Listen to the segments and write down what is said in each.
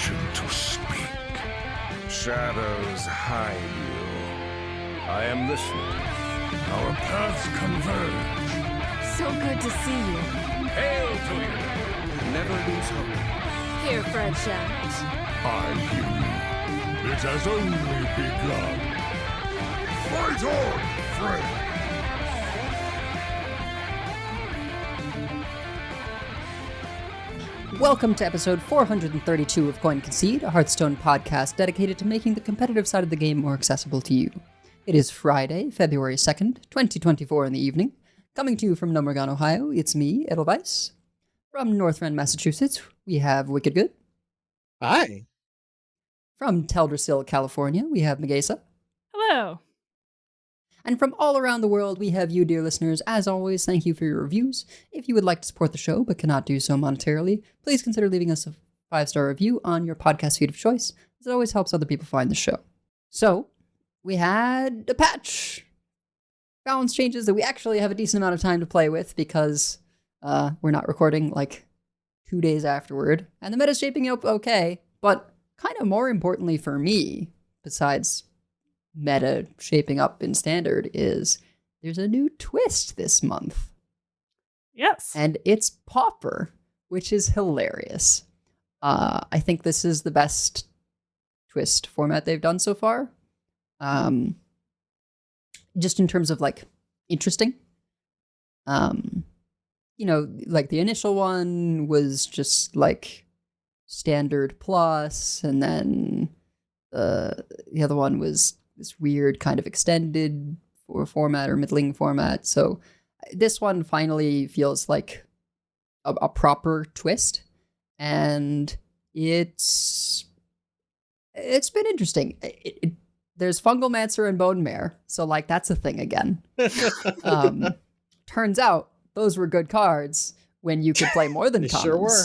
permission to speak. Shadows hide you. I am listening. Our paths converge. So good to see you. Hail to you. Never lose hope. Here for a chat. I hear you. It has only begun. Fight on, friend. Welcome to episode 432 of Concede, a Hearthstone podcast dedicated to making the competitive side of the game more accessible to you. It is Friday, February 2nd, 2024 in the evening. Coming to you from Numbergon, Ohio, it's me, Edelweiss. From Northrend, Massachusetts, we have Wicked Good. Hi. From Teldrassil, California, we have Megasa. Hello. And from all around the world, we have you, dear listeners. As always, thank you for your reviews. If you would like to support the show but cannot do so monetarily, please consider leaving us a 5-star review on your podcast feed of choice, as it always helps other people find the show. So, we had a patch. Balance changes that we actually have a decent amount of time to play with because we're not recording like 2 days afterward. And the meta's shaping up okay, but kind of more importantly for me, besides meta shaping up in standard, is there's a new twist this month. Yes. And it's Pauper, which is hilarious. I think this is the best twist format they've done so far. Just in terms of like interesting. You know, like the initial one was just like standard plus, and then the other one was this weird kind of extended format or middling format. So this one finally feels like a proper twist, and it's been interesting. There's Fungalmancer and Bone Mare, so like that's a thing again. Turns out those were good cards when you could play more than commons. Sure were.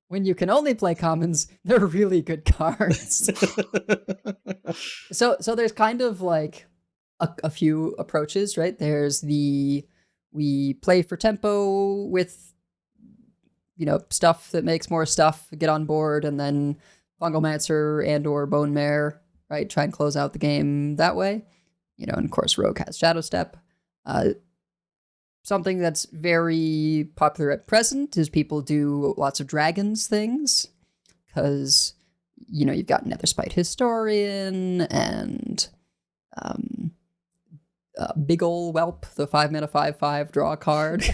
When you can only play commons, they're really good cards. So there's kind of like a few approaches, right? There's we play for tempo with, you know, stuff that makes more stuff get on board, and then Fungalmancer and or Bone Mare, right? Try and close out the game that way. You know, and of course Rogue has Shadow Step. Something that's very popular at present is people do lots of dragons things, because, you know, you've got Netherspite Historian and Big Ol' Whelp, the 5-mana 5/5 draw card.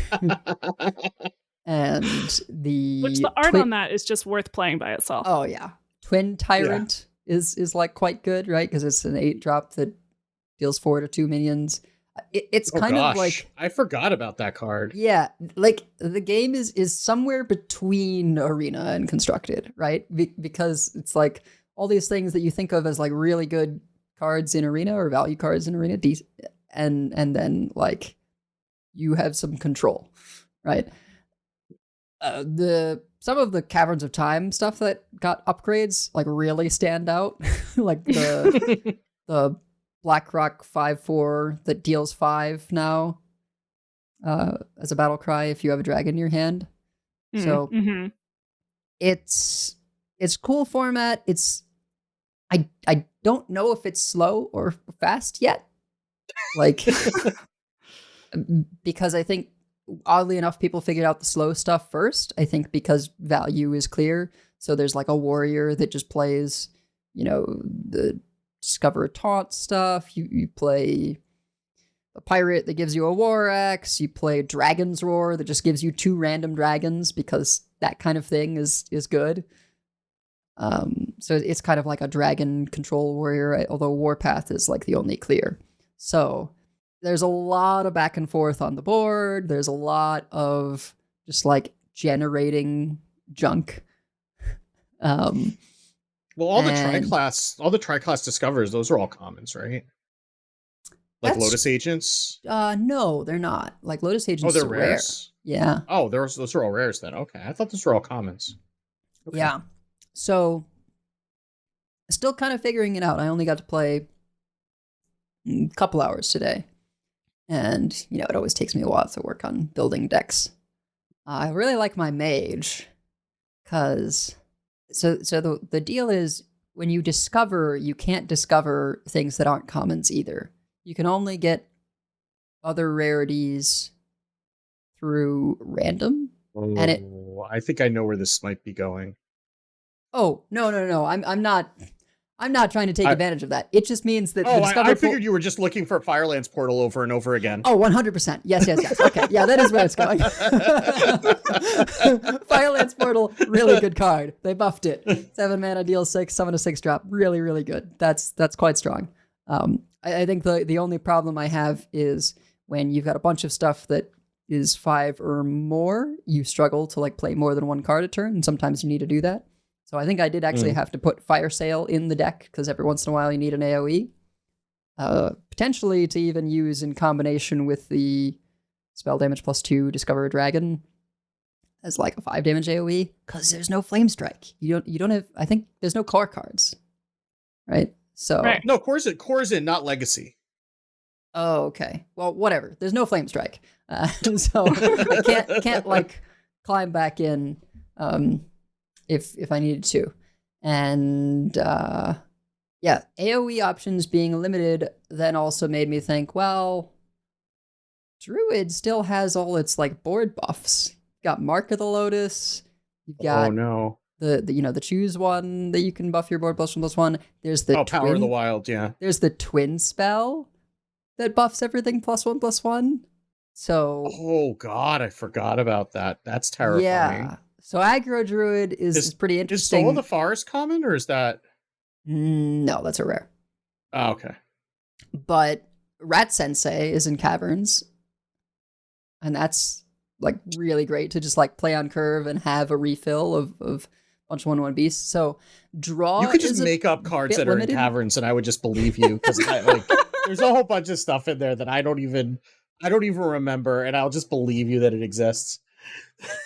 And Which the art on that is just worth playing by itself. Oh, yeah. Twin Tyrant is like quite good, right? Because it's an 8-drop that deals 4 to 2 minions. It's kind of like, I forgot about that card. Yeah, like the game is somewhere between Arena and Constructed, right? Because it's like all these things that you think of as like really good cards in Arena or value cards in Arena, and then like you have some control, right? Some of the Caverns of Time stuff that got upgrades like really stand out, like the BlackRock 5/4 that deals 5 now as a battle cry if you have a dragon in your hand. So it's cool format. I don't know if it's slow or fast yet. Like because I think oddly enough people figured out the slow stuff first. I think because value is clear. So there's like a warrior that just plays, you know, the Discover a Taunt stuff. You play a pirate that gives you a War Axe. You play Dragon's Roar that just gives you 2 random dragons, because that kind of thing is good. So it's kind of like a dragon control warrior, although Warpath is like the only clear. So there's a lot of back and forth on the board. There's a lot of just like generating junk. Well, all the tri-class discovers, those are all commons, right? Like Lotus Agents? No, they're not. Like Lotus Agents they're are rare. rares? Yeah. Oh, those are all rares then. Okay. I thought those were all commons. Okay. Yeah. So, still kind of figuring it out. I only got to play a couple hours today. And, you know, it always takes me a while to work on building decks. I really like my mage, because So the deal is when you discover, you can't discover things that aren't commons either. You can only get other rarities through random. And it I think I know where this might be going. Oh, no. I'm not trying to take advantage of that. It just means that the Discover I figured you were just looking for Firelands Portal over and over again. Oh, 100%. Yes. Okay. Yeah, that is where it's going. Firelands Portal, really good card. They buffed it. 7 mana, deal 6, summon a 6-drop. Really, really good. That's quite strong. I think the only problem I have is when you've got a bunch of stuff that is 5 or more, you struggle to like play more than one card a turn, and sometimes you need to do that. So I think I did actually have to put Fire Sale in the deck because every once in a while you need an AoE. Potentially to even use in combination with the spell damage +2 Discover a Dragon as like a 5 damage AoE because there's no Flame Strike. You don't have. I think there's no core cards, right? So Right. No, core's in, not Legacy. Oh, okay. Well, whatever. There's no Flame Strike, so I can't like climb back in. If I needed to. And yeah, AoE options being limited then also made me think, well, Druid still has all its like board buffs. You've got Mark of the Lotus. You've got the choose one that you can buff your board +1/+1. There's the Power of the Wild, yeah. There's the twin spell that buffs everything +1/+1. So oh god, I forgot about that. That's terrifying. Yeah. So aggro druid is pretty interesting. Is Soul of the Forest common, or is that? No, that's a rare. Oh, okay. But Rat Sensei is in Caverns, and that's like really great to just like play on curve and have a refill of bunch of 1/1 beasts. So draw. You could just make up cards that are in Caverns, and I would just believe you because there's a whole bunch of stuff in there that I don't even remember, and I'll just believe you that it exists.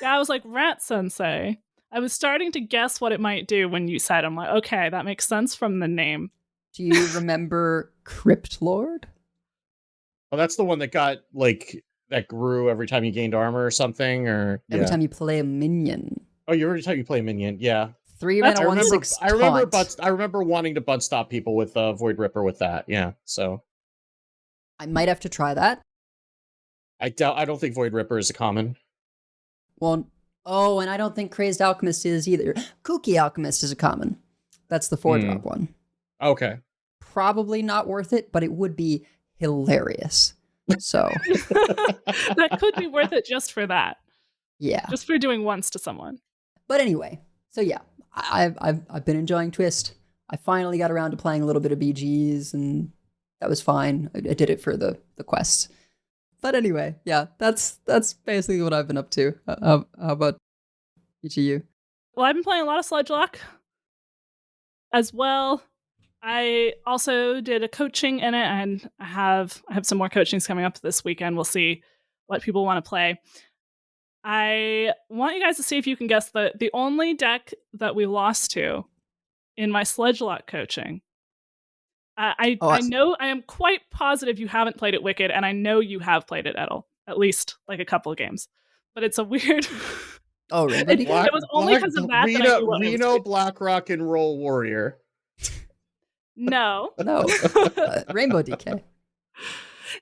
Yeah, I was like, Rat Sensei. I was starting to guess what it might do when you said, I'm like, okay, that makes sense from the name. Do you remember Crypt Lord? Well, that's the one that got like that grew every time you gained armor or something, or every time you play a minion. Oh, every time you play a minion, yeah. 3 mana 1/6. I remember wanting to butt stop people with Void Ripper with that. Yeah, so I might have to try that. I don't think Void Ripper is a common. Well, and I don't think Crazed Alchemist is either. Kooky Alchemist is a common. That's the 4-drop one. Okay. Probably not worth it, but it would be hilarious. So that could be worth it just for that. Yeah. Just for doing once to someone. But anyway, so yeah, I've been enjoying Twist. I finally got around to playing a little bit of BGs, and that was fine. I did it for the quests. But anyway, yeah, that's basically what I've been up to. How about each of you? Well, I've been playing a lot of Sludge Warlock as well. I also did a coaching in it, and I have some more coachings coming up this weekend. We'll see what people want to play. I want you guys to see if you can guess the only deck that we lost to in my Sludge Warlock coaching. I know, I am quite positive you haven't played it Wicked, and I know you have played it Edel, at least like a couple of games. But it's a weird. Oh, really? It was only because of that. Reno Blackrock and Roll Warrior. No. Rainbow DK.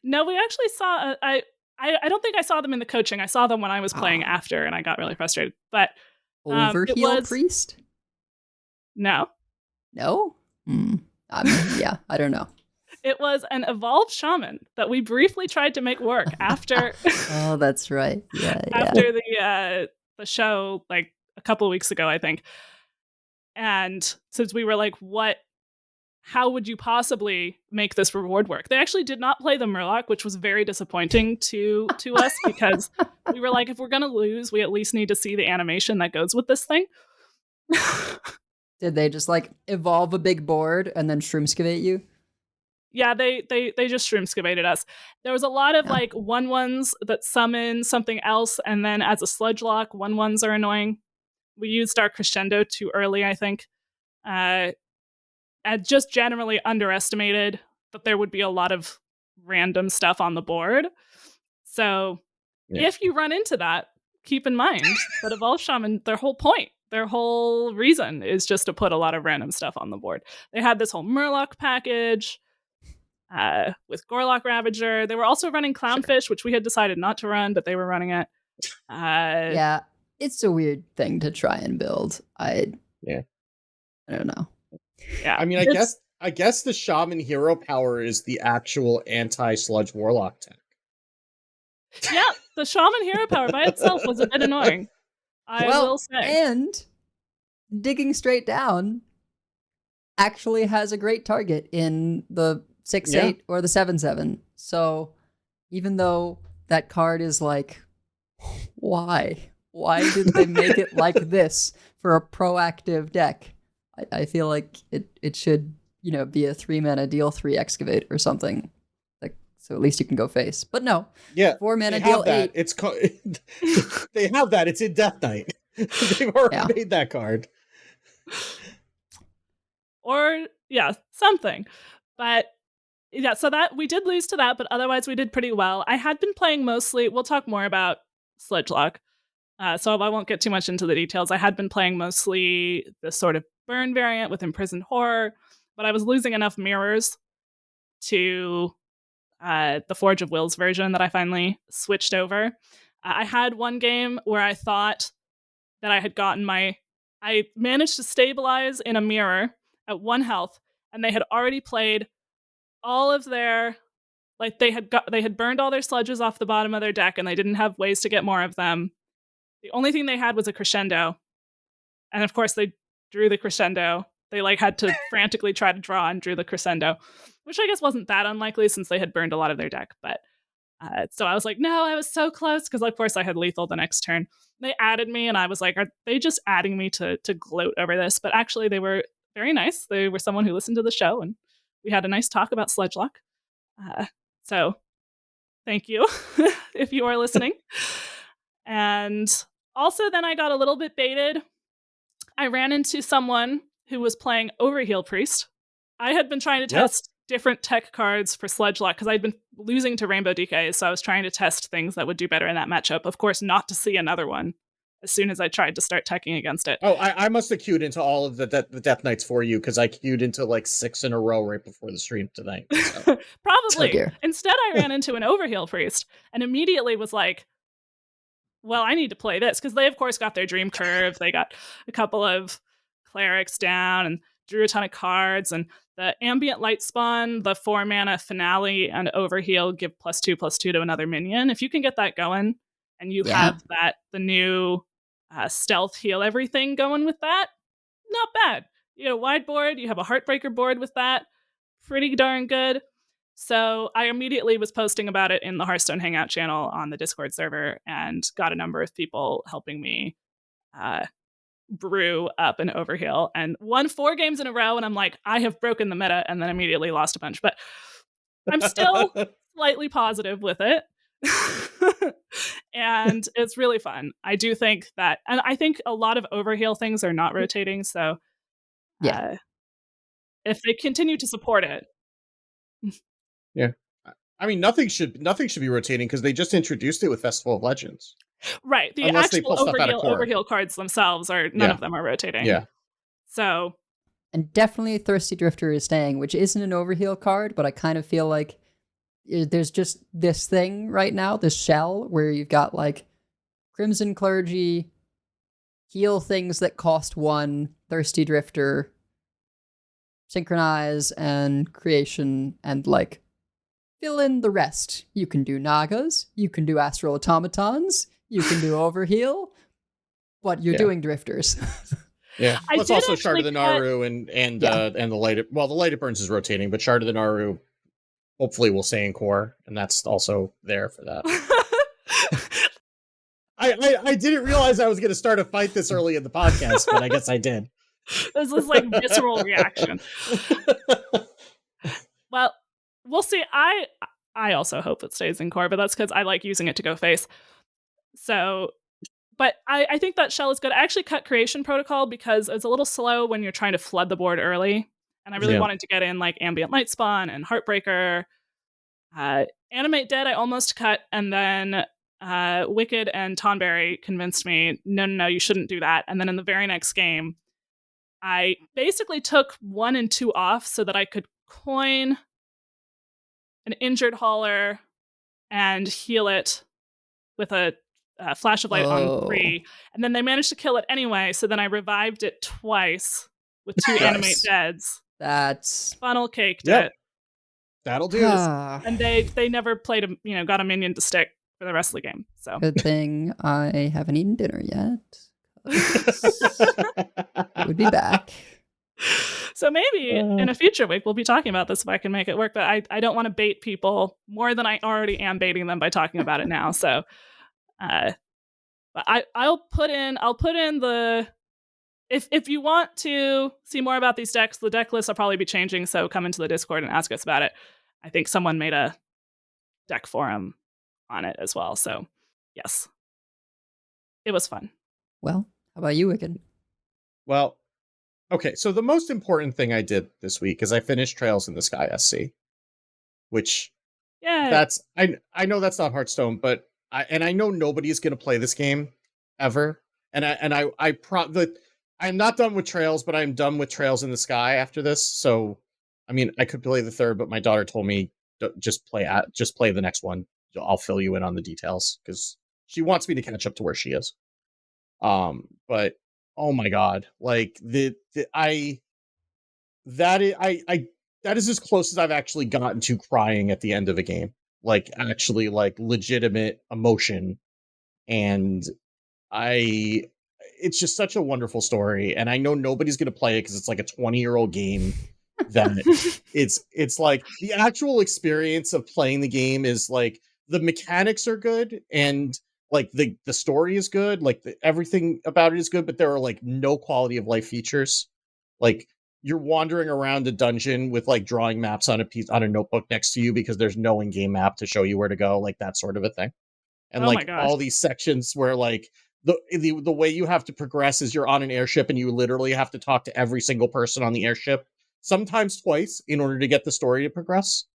No, we actually saw. I don't think I saw them in the coaching. I saw them when I was playing after, and I got really frustrated. But Overheal Priest? No. Yeah, I don't know. It was an evolved shaman that we briefly tried to make work after. Oh, that's right. Yeah. After the show, like a couple of weeks ago, I think. And since we were like, how would you possibly make this reward work? They actually did not play the Murloc, which was very disappointing to us because we were like, if we're going to lose, we at least need to see the animation that goes with this thing. Did they just like evolve a big board and then shroomscavate you? Yeah, they just shroomscavated us. There was a lot of like 1/1s that summon something else, and then as a Sludge Lock, 1/1s are annoying. We used our Crescendo too early, I think. And just generally underestimated that there would be a lot of random stuff on the board. So if you run into that, keep in mind that Evolved Shaman, their whole point their whole reason is just to put a lot of random stuff on the board. They had this whole Murloc package with Gorlock Ravager. They were also running Clownfish, which we had decided not to run, but they were running it. Yeah, it's a weird thing to try and build. I don't know. Yeah, I mean, I guess the Shaman Hero Power is the actual anti-Sludge Warlock tech. Yeah, the Shaman Hero Power by itself was a bit annoying. I will say. And digging straight down actually has a great target in the 6/8 or the 7/7. So even though that card is like, why? Why did they make it like this for a proactive deck? I feel like it should, be a 3-mana deal 3 excavate or something. Like, so at least you can go face. But no. Yeah. 4-mana deal 8. It's they have that. It's in Death Knight. They've already made that card. Or something. But yeah, so that we did lose to that, but otherwise we did pretty well. I had been playing mostly, we'll talk more about Sludge Warlock, so I won't get too much into the details. I had been playing mostly the sort of burn variant with Imprisoned Horror, but I was losing enough mirrors to the Forge of Wills version that I finally switched over. I had one game where I thought that I had gotten I managed to stabilize in a mirror at 1 health, and they had already played all of their, they had burned all their sludges off the bottom of their deck, and they didn't have ways to get more of them. The only thing they had was a crescendo, and of course they drew the crescendo. They had to frantically try to draw and drew the crescendo, which I guess wasn't that unlikely since they had burned a lot of their deck. But so I was like, no, I was so close, because of course I had lethal the next turn. They added me, and I was like, are they just adding me to gloat over this? But actually they were very nice. They were someone who listened to the show, and we had a nice talk about Sludge Warlock. So thank you if you are listening. And also then I got a little bit baited. I ran into someone who was playing Overheal Priest. I had been trying to test different tech cards for Sludge Warlock because I'd been losing to Rainbow DK, so I was trying to test things that would do better in that matchup. Of course, not to see another one as soon as I tried to start teching against it. Oh, I must have queued into all of the Death Knights for you, because I queued into 6 in a row right before the stream tonight. So. Probably. Instead, I ran into an Overheal Priest and immediately was like, well, I need to play this, because they, of course, got their Dream Curve. They got a couple of clerics down and drew a ton of cards. And the Ambient Light Spawn, the 4-mana Finale, and Overheal give +2/+2 to another minion. If you can get that going, and you have the new stealth heal everything going with that, not bad. Wide board, you have a Heartbreaker board with that. Pretty darn good. So I immediately was posting about it in the Hearthstone Hangout channel on the Discord server, and got a number of people helping me brew up an Overheal, and won 4 games in a row. And I'm like, I have broken the meta, and then immediately lost a bunch. But I'm still slightly positive with it. And it's really fun. I do think that, and I think a lot of Overheal things are not rotating. So if they continue to support it. Yeah. I mean, nothing should be rotating, because they just introduced it with Festival of Legends. Right. The Unless actual Overheal cards themselves none of them are rotating. Yeah. So. And definitely Thirsty Drifter is staying, which isn't an Overheal card, but I kind of feel like there's just this thing right now, this shell, where you've got Crimson Clergy, heal things that cost 1, Thirsty Drifter, Synchronize, and Creation, and fill in the rest. You can do Nagas, you can do Astral Automatons, you can do Overheal, but you're doing Drifters. Yeah, let's also Shard of the Naru and the Light. Well, the Light It Burns is rotating, but Shard of the Naru hopefully will stay in core, and that's also there for that. I didn't realize I was going to start a fight this early in the podcast, but I guess I did. This is visceral reaction. Well, we'll see. I also hope it stays in core, but that's because I like using it to go face. So, but I think that shell is good. I actually cut Creation Protocol because it's a little slow when you're trying to flood the board early. And I really wanted to get in Ambient Light Spawn and Heartbreaker. Animate Dead I almost cut, and then Wicked and Tonberry convinced me, no, you shouldn't do that. And then in the very next game, I basically took 1 and 2 off so that I could coin an injured hauler and heal it with a flash of light on 3. And then they managed to kill it anyway, so then I revived it twice with 2 animate deads. That's funnel caked Yep. it. That'll do. And they never played got a minion to stick for the rest of the game. So good thing I haven't eaten dinner yet. I would be back. So maybe in a future week we'll be talking about this if I can make it work. But I don't want to bait people more than I already am baiting them by talking about it now. So, but I'll put in the if you want to see more about these decks, the deck lists will probably be changing. So come into the Discord and ask us about it. I think someone made a deck forum on it as well. So yes, it was fun. Well, how about you, Wicked? Well, okay, so the most important thing I did this week is I finished Trails in the Sky SC, which that's I know that's not Hearthstone, but I know nobody's going to play this game ever, and I'm not done with Trails, but I'm done with Trails in the Sky after this. So, I mean, I could play the third, but my daughter told me just play the next one. I'll fill you in on the details because she wants me to catch up to where she is. But oh my god, like that is as close as I've actually gotten to crying at the end of a game. Like actually like legitimate emotion. And it's just such a wonderful story. And I know nobody's going to play it because it's like a 20-year-old game that it's like the actual experience of playing the game is like the mechanics are good and like the story is good, like everything about it is good, but there are like no quality of life features. Like you're wandering around a dungeon with like drawing maps on a notebook next to you because there's no in-game map to show you where to go, like that sort of a thing. And like all these sections where like the way you have to progress is you're on an airship and you literally have to talk to every single person on the airship, sometimes twice, in order to get the story to progress.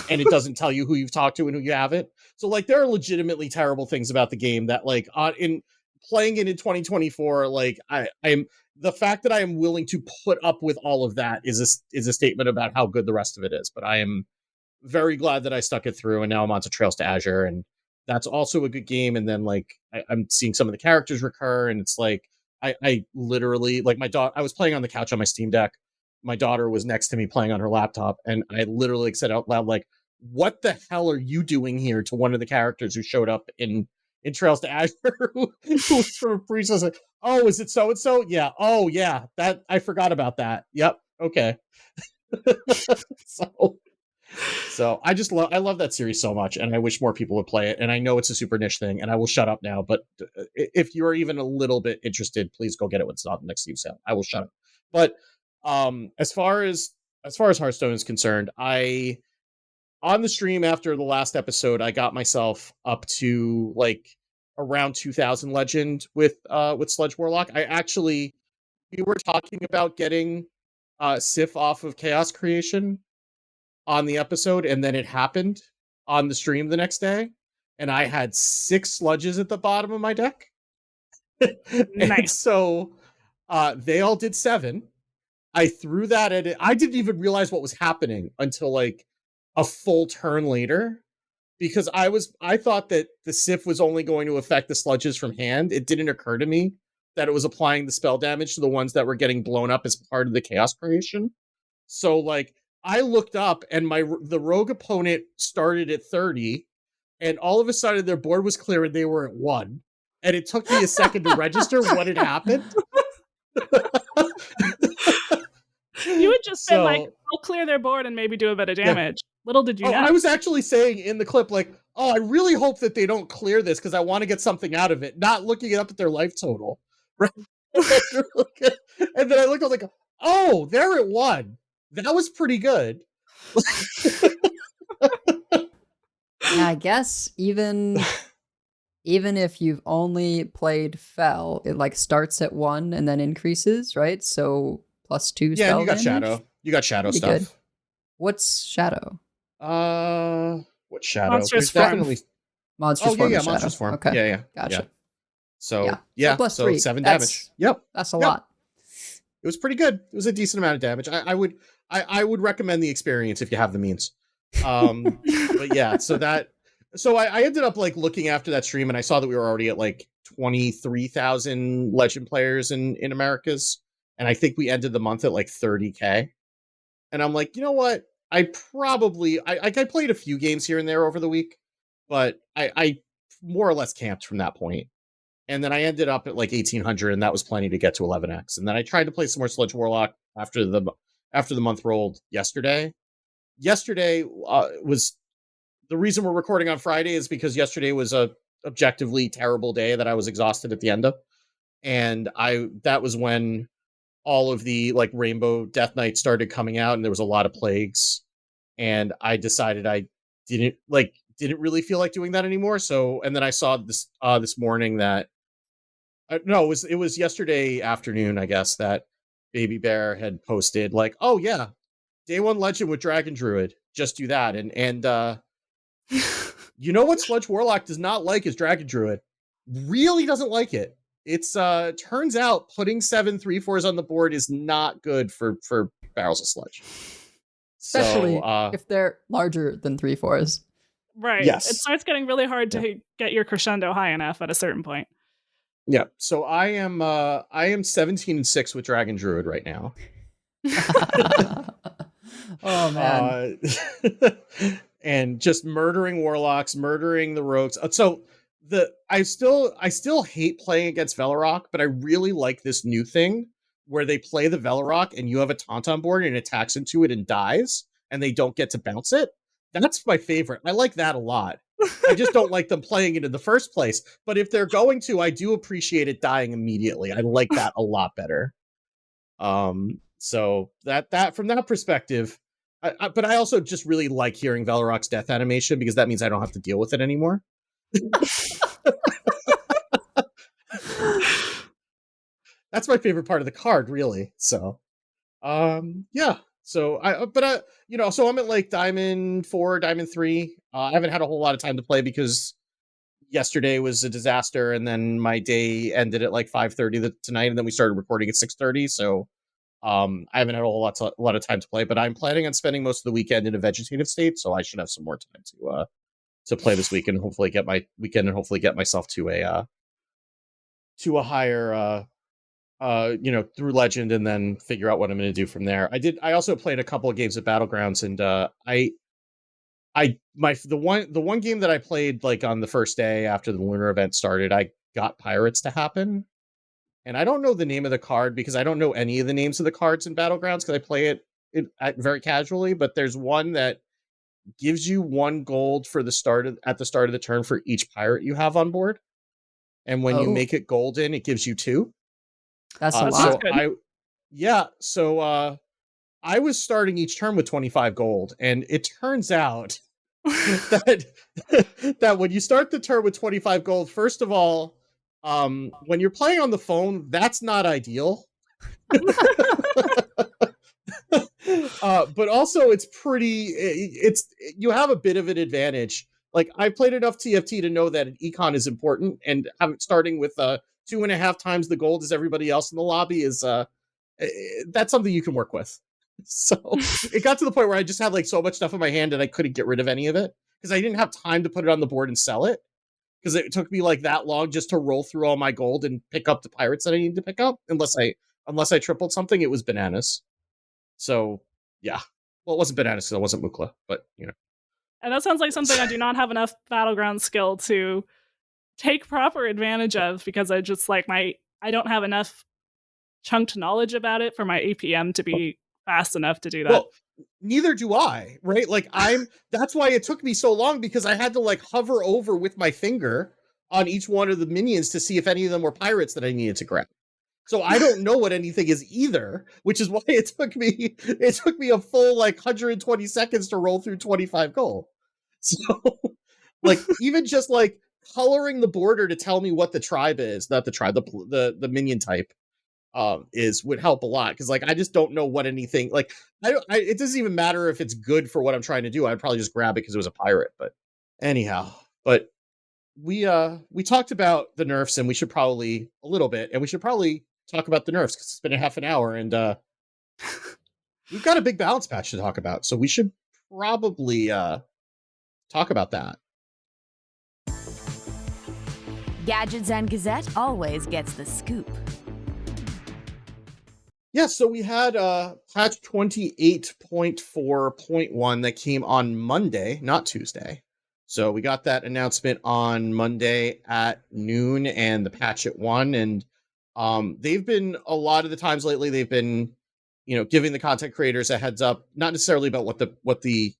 And it doesn't tell you who you've talked to and who you haven't. So like there are legitimately terrible things about the game that like in playing it in 2024, like I'm the fact that I am willing to put up with all of that is a statement about how good the rest of it is. But I am very glad that I stuck it through, and now I'm on to Trails to Azure, and that's also a good game. And then like I'm seeing some of the characters recur, and it's like I literally like I was playing on the couch on my Steam Deck. My daughter was next to me playing on her laptop, and I literally said out loud, like, what the hell are you doing here, to one of the characters who showed up in Trails to Azure who was from a priest. Like, oh, is it so-and-so? Yeah. Oh, yeah. That I forgot about that. Yep. Okay. So I just love that series so much, and I wish more people would play it. And I know it's a super niche thing, and I will shut up now. But if you're even a little bit interested, please go get it when it's not the next Steam sale. I will shut up. But as far as Hearthstone is concerned, on the stream after the last episode, I got myself up to like around 2000 legend with Sludge Warlock. We were talking about getting Sif off of Chaos Creation on the episode, and then it happened on the stream the next day, and I had 6 sludges at the bottom of my deck. Nice. So they all did 7. I threw that at it. I didn't even realize what was happening until like a full turn later, because I thought that the Sif was only going to affect the sludges from hand. It didn't occur to me that it was applying the spell damage to the ones that were getting blown up as part of the chaos creation. So like I looked up, and the rogue opponent started at 30, and all of a sudden their board was clear and they were at 1. And it took me a second to register what had happened. You had just been like, I'll clear their board and maybe do a bit of damage. Yeah. Little did you know. I was actually saying in the clip, like, oh, I really hope that they don't clear this because I want to get something out of it, not looking it up at their life total. Right? And then I looked, I was like, oh, they're at 1. That was pretty good. Yeah, I guess even if you've only played Fel, it like starts at 1 and then increases, right? So +2 spell you got damage? Shadow. You got Shadow Pretty stuff. Good. What's Shadow? What Shadow? Monstrous There's definitely Monstrous Oh, form. yeah, of Shadow. Monstrous form. Okay. Yeah. Gotcha. So, So plus so 3. 7 That's- damage. Yep. That's a Yep. lot. It was pretty good. It was a decent amount of damage. I would recommend the experience if you have the means. But yeah, so I ended up like looking after that stream and I saw that we were already at like 23,000 legend players in Americas. And I think we ended the month at like 30K. And I'm like, you know what? I played a few games here and there over the week, but I more or less camped from that point. And then I ended up at like 1,800, and that was plenty to get to 11x. And then I tried to play some more Sludge Warlock after the month rolled yesterday. Yesterday was the reason we're recording on Friday is because yesterday was a objectively terrible day that I was exhausted at the end of, and that was when all of the like Rainbow Death Knight started coming out, and there was a lot of plagues, and I decided I didn't really feel like doing that anymore. So, and then I saw this morning that. No, it was yesterday afternoon, I guess, that Baby Bear had posted like, "Oh yeah, day 1 legend with Dragon Druid. Just do that." And you know what Sludge Warlock does not like is Dragon Druid. Really doesn't like it. It's turns out putting 7 3/4s on the board is not good for Barrels of Sludge. Especially So, if they're larger than 3/4s. Right. Yes. It starts getting really hard to get your crescendo high enough at a certain point. yeah. So I am 17-6 with Dragon Druid right now. Oh man. And just murdering warlocks, murdering the rogues. So I still hate playing against Velorock, but I really like this new thing where they play the Velorock and you have a taunt on board and it attacks into it and dies, and they don't get to bounce it. That's my favorite. I like that a lot. I just don't like them playing it in the first place. But if they're going to, I do appreciate it dying immediately. I like that a lot better. So that from that perspective, but I also just really like hearing Velorock's death animation because that means I don't have to deal with it anymore. That's my favorite part of the card, really. So, yeah. So so I'm at like Diamond 4, Diamond 3. I haven't had a whole lot of time to play because yesterday was a disaster, and then my day ended at like 5:30 tonight, and then we started recording at 6:30. So, I haven't had a whole lot of time to play, but I'm planning on spending most of the weekend in a vegetative state, so I should have some more time to play this week and hopefully get my weekend and hopefully get myself to a higher through legend and then figure out what I'm going to do from there. I also played a couple of games at Battlegrounds, and the one game that I played like on the first day after the Lunar event started, I got Pirates to happen. And I don't know the name of the card because I don't know any of the names of the cards in Battlegrounds because I play it very casually, but there's one that gives you 1 gold for at the start of the turn for each pirate you have on board. And when you make it golden, it gives you 2. That's a lot. So I was starting each turn with 25 gold, and it turns out that when you start the turn with 25 gold, first of all, when you're playing on the phone, that's not ideal. But also you have a bit of an advantage. Like, I played enough TFT to know that an econ is important, and starting with 2.5 times the gold as everybody else in the lobby is that's something you can work with. So it got to the point where I just had like so much stuff in my hand and I couldn't get rid of any of it because I didn't have time to put it on the board and sell it, because it took me like that long just to roll through all my gold and pick up the pirates that I needed to pick up. Unless I tripled something, it was bananas. So yeah, well, it wasn't bananas because it wasn't Mukla, but And that sounds like something I do not have enough Battleground skill to take proper advantage of, because I just like I don't have enough chunked knowledge about it for my APM to be fast enough to do that. Well, neither do I, right? Like that's why it took me so long, because I had to like hover over with my finger on each one of the minions to see if any of them were pirates that I needed to grab. So I don't know what anything is either, which is why it took me a full like 120 seconds to roll through 25 gold. So like even just like coloring the border to tell me what the tribe is, not the tribe, the minion type would help a lot, because like I just don't know what anything like it doesn't even matter if it's good for what I'm trying to do. I'd probably just grab it because it was a pirate. But anyhow, but we talked about the nerfs, and we should probably talk about the nerfs because it's been a half an hour, and we've got a big balance patch to talk about, so we should probably talk about that. Gadgets and Gazette always gets the scoop. Yeah, so we had patch 28.4.1 that came on Monday, not Tuesday. So we got that announcement on Monday at noon and the patch at 1. And they've been, a lot of the times lately, they've been, giving the content creators a heads up, not necessarily about what the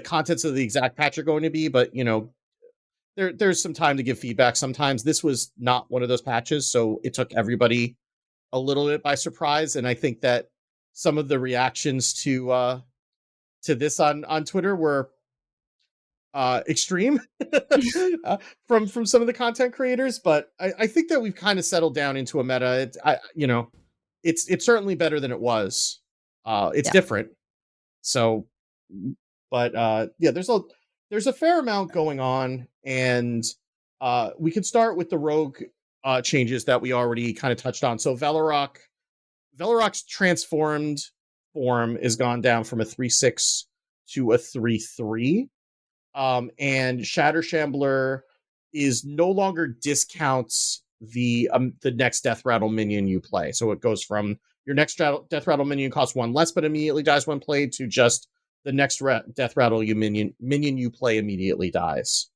contents of the exact patch are going to be, but, there's some time to give feedback. Sometimes this was not one of those patches, so it took everybody a little bit by surprise. And I think that some of the reactions to this on Twitter were extreme from some of the content creators, but I think that we've kind of settled down into a meta. It's certainly better than it was. It's different. So, but yeah, there's a fair amount going on, and we could start with the rogue changes that we already kind of touched on. So Velorok's transformed form is gone down from a 3/6 to a 3/3. And Shatter Shambler is no longer discounts the next Death Rattle minion you play. So it goes from your next Death Rattle minion costs 1 less but immediately dies when played to just the next Death Rattle minion you play immediately dies.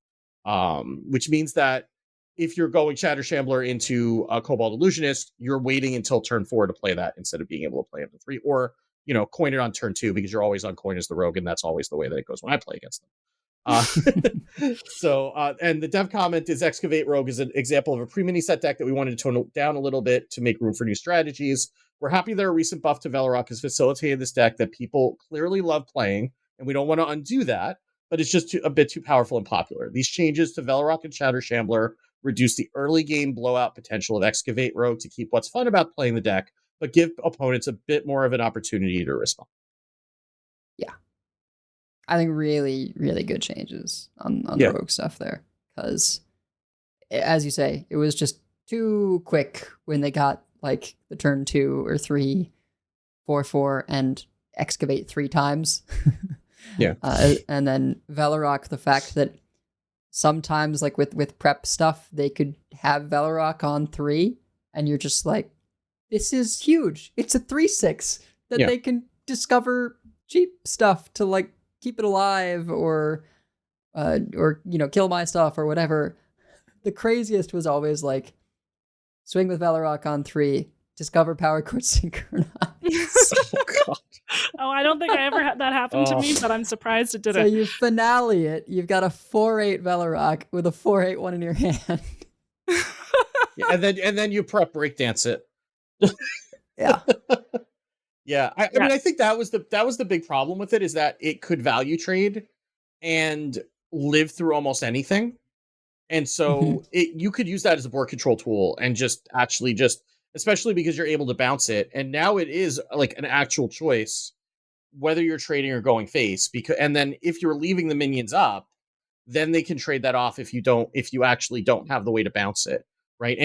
Which means that if you're going Shatter Shambler into a Cobalt Illusionist, you're waiting until turn 4 to play that instead of being able to play up to 3, or coin it on turn 2 because you're always on coin as the rogue, and that's always the way that it goes when I play against them. And the dev comment is Excavate Rogue is an example of a pre-mini set deck that we wanted to tone down a little bit to make room for new strategies. We're happy that a recent buff to Velorok has facilitated this deck that people clearly love playing, and we don't want to undo that, but it's just a bit too powerful and popular. These changes to Velorok and Shatter Shambler reduce the early game blowout potential of Excavate Rogue to keep what's fun about playing the deck, but give opponents a bit more of an opportunity to respond. Yeah. I think really, really good changes on the rogue stuff there. Because, as you say, it was just too quick when they got like the turn 2 or 3, 4/4, and Excavate 3 times. Yeah. And then Velorok, the fact that sometimes, like with prep stuff, they could have Velorok on 3, and you're just like, this is huge. It's a 3/6 that they can discover cheap stuff to like keep it alive or kill my stuff or whatever. The craziest was always like, swing with Velorok on 3, discover Power Chord Synchronize. Oh god. Oh, I don't think I ever had that happen to me, but I'm surprised it didn't. So you finale it, you've got a 4/8 Velorok with a 4/8 one in your hand. Yeah, and then you prep breakdance it. Yeah. Yeah, I mean, I think that was the big problem with it, is that it could value trade and live through almost anything. And so you could use that as a board control tool and especially because you're able to bounce it. And now it is like an actual choice whether you're trading or going face, and then if you're leaving the minions up, then they can trade that off if you actually don't have the way to bounce it, right?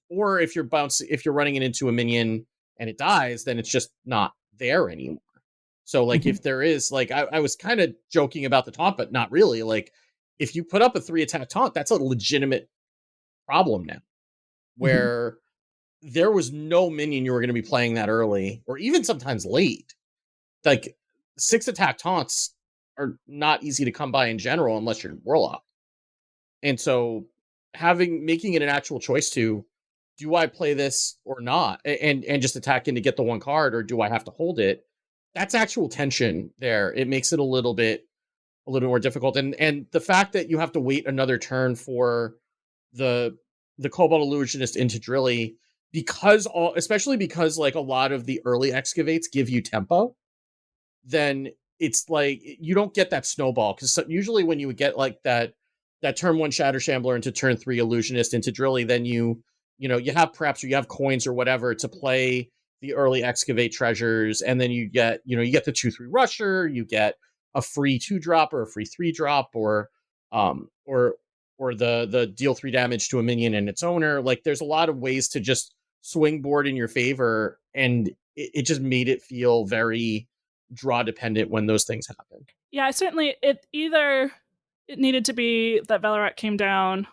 Or if you're running it into a minion and it dies, then it's just not there anymore. So like if there is, like, I was kind of joking about the taunt, but not really. Like if you put up a 3 attack taunt, that's a legitimate problem now, where there was no minion you were going to be playing that early, or even sometimes late. Like 6 attack taunts are not easy to come by in general unless you're Warlock. And so making it an actual choice to, do I play this or not, and just attack in to get the 1 card, or do I have to hold it? That's actual tension there. It makes it a little bit more difficult. And the fact that you have to wait another turn for the Cobalt Illusionist into Drilly, especially because like a lot of the early excavates give you tempo, then it's like you don't get that snowball, because usually when you would get like that turn 1 Shatter Shambler into turn 3 Illusionist into Drilly, then you have preps or you have coins or whatever to play the early excavate treasures, and then you get the 2/3 Rusher, you get a free 2-drop or a free 3-drop, or or the deal 3 damage to a minion and its owner. Like there's a lot of ways to just swing board in your favor, and it just made it feel very draw dependent when those things happen. Yeah, it needed to be that Velorok came down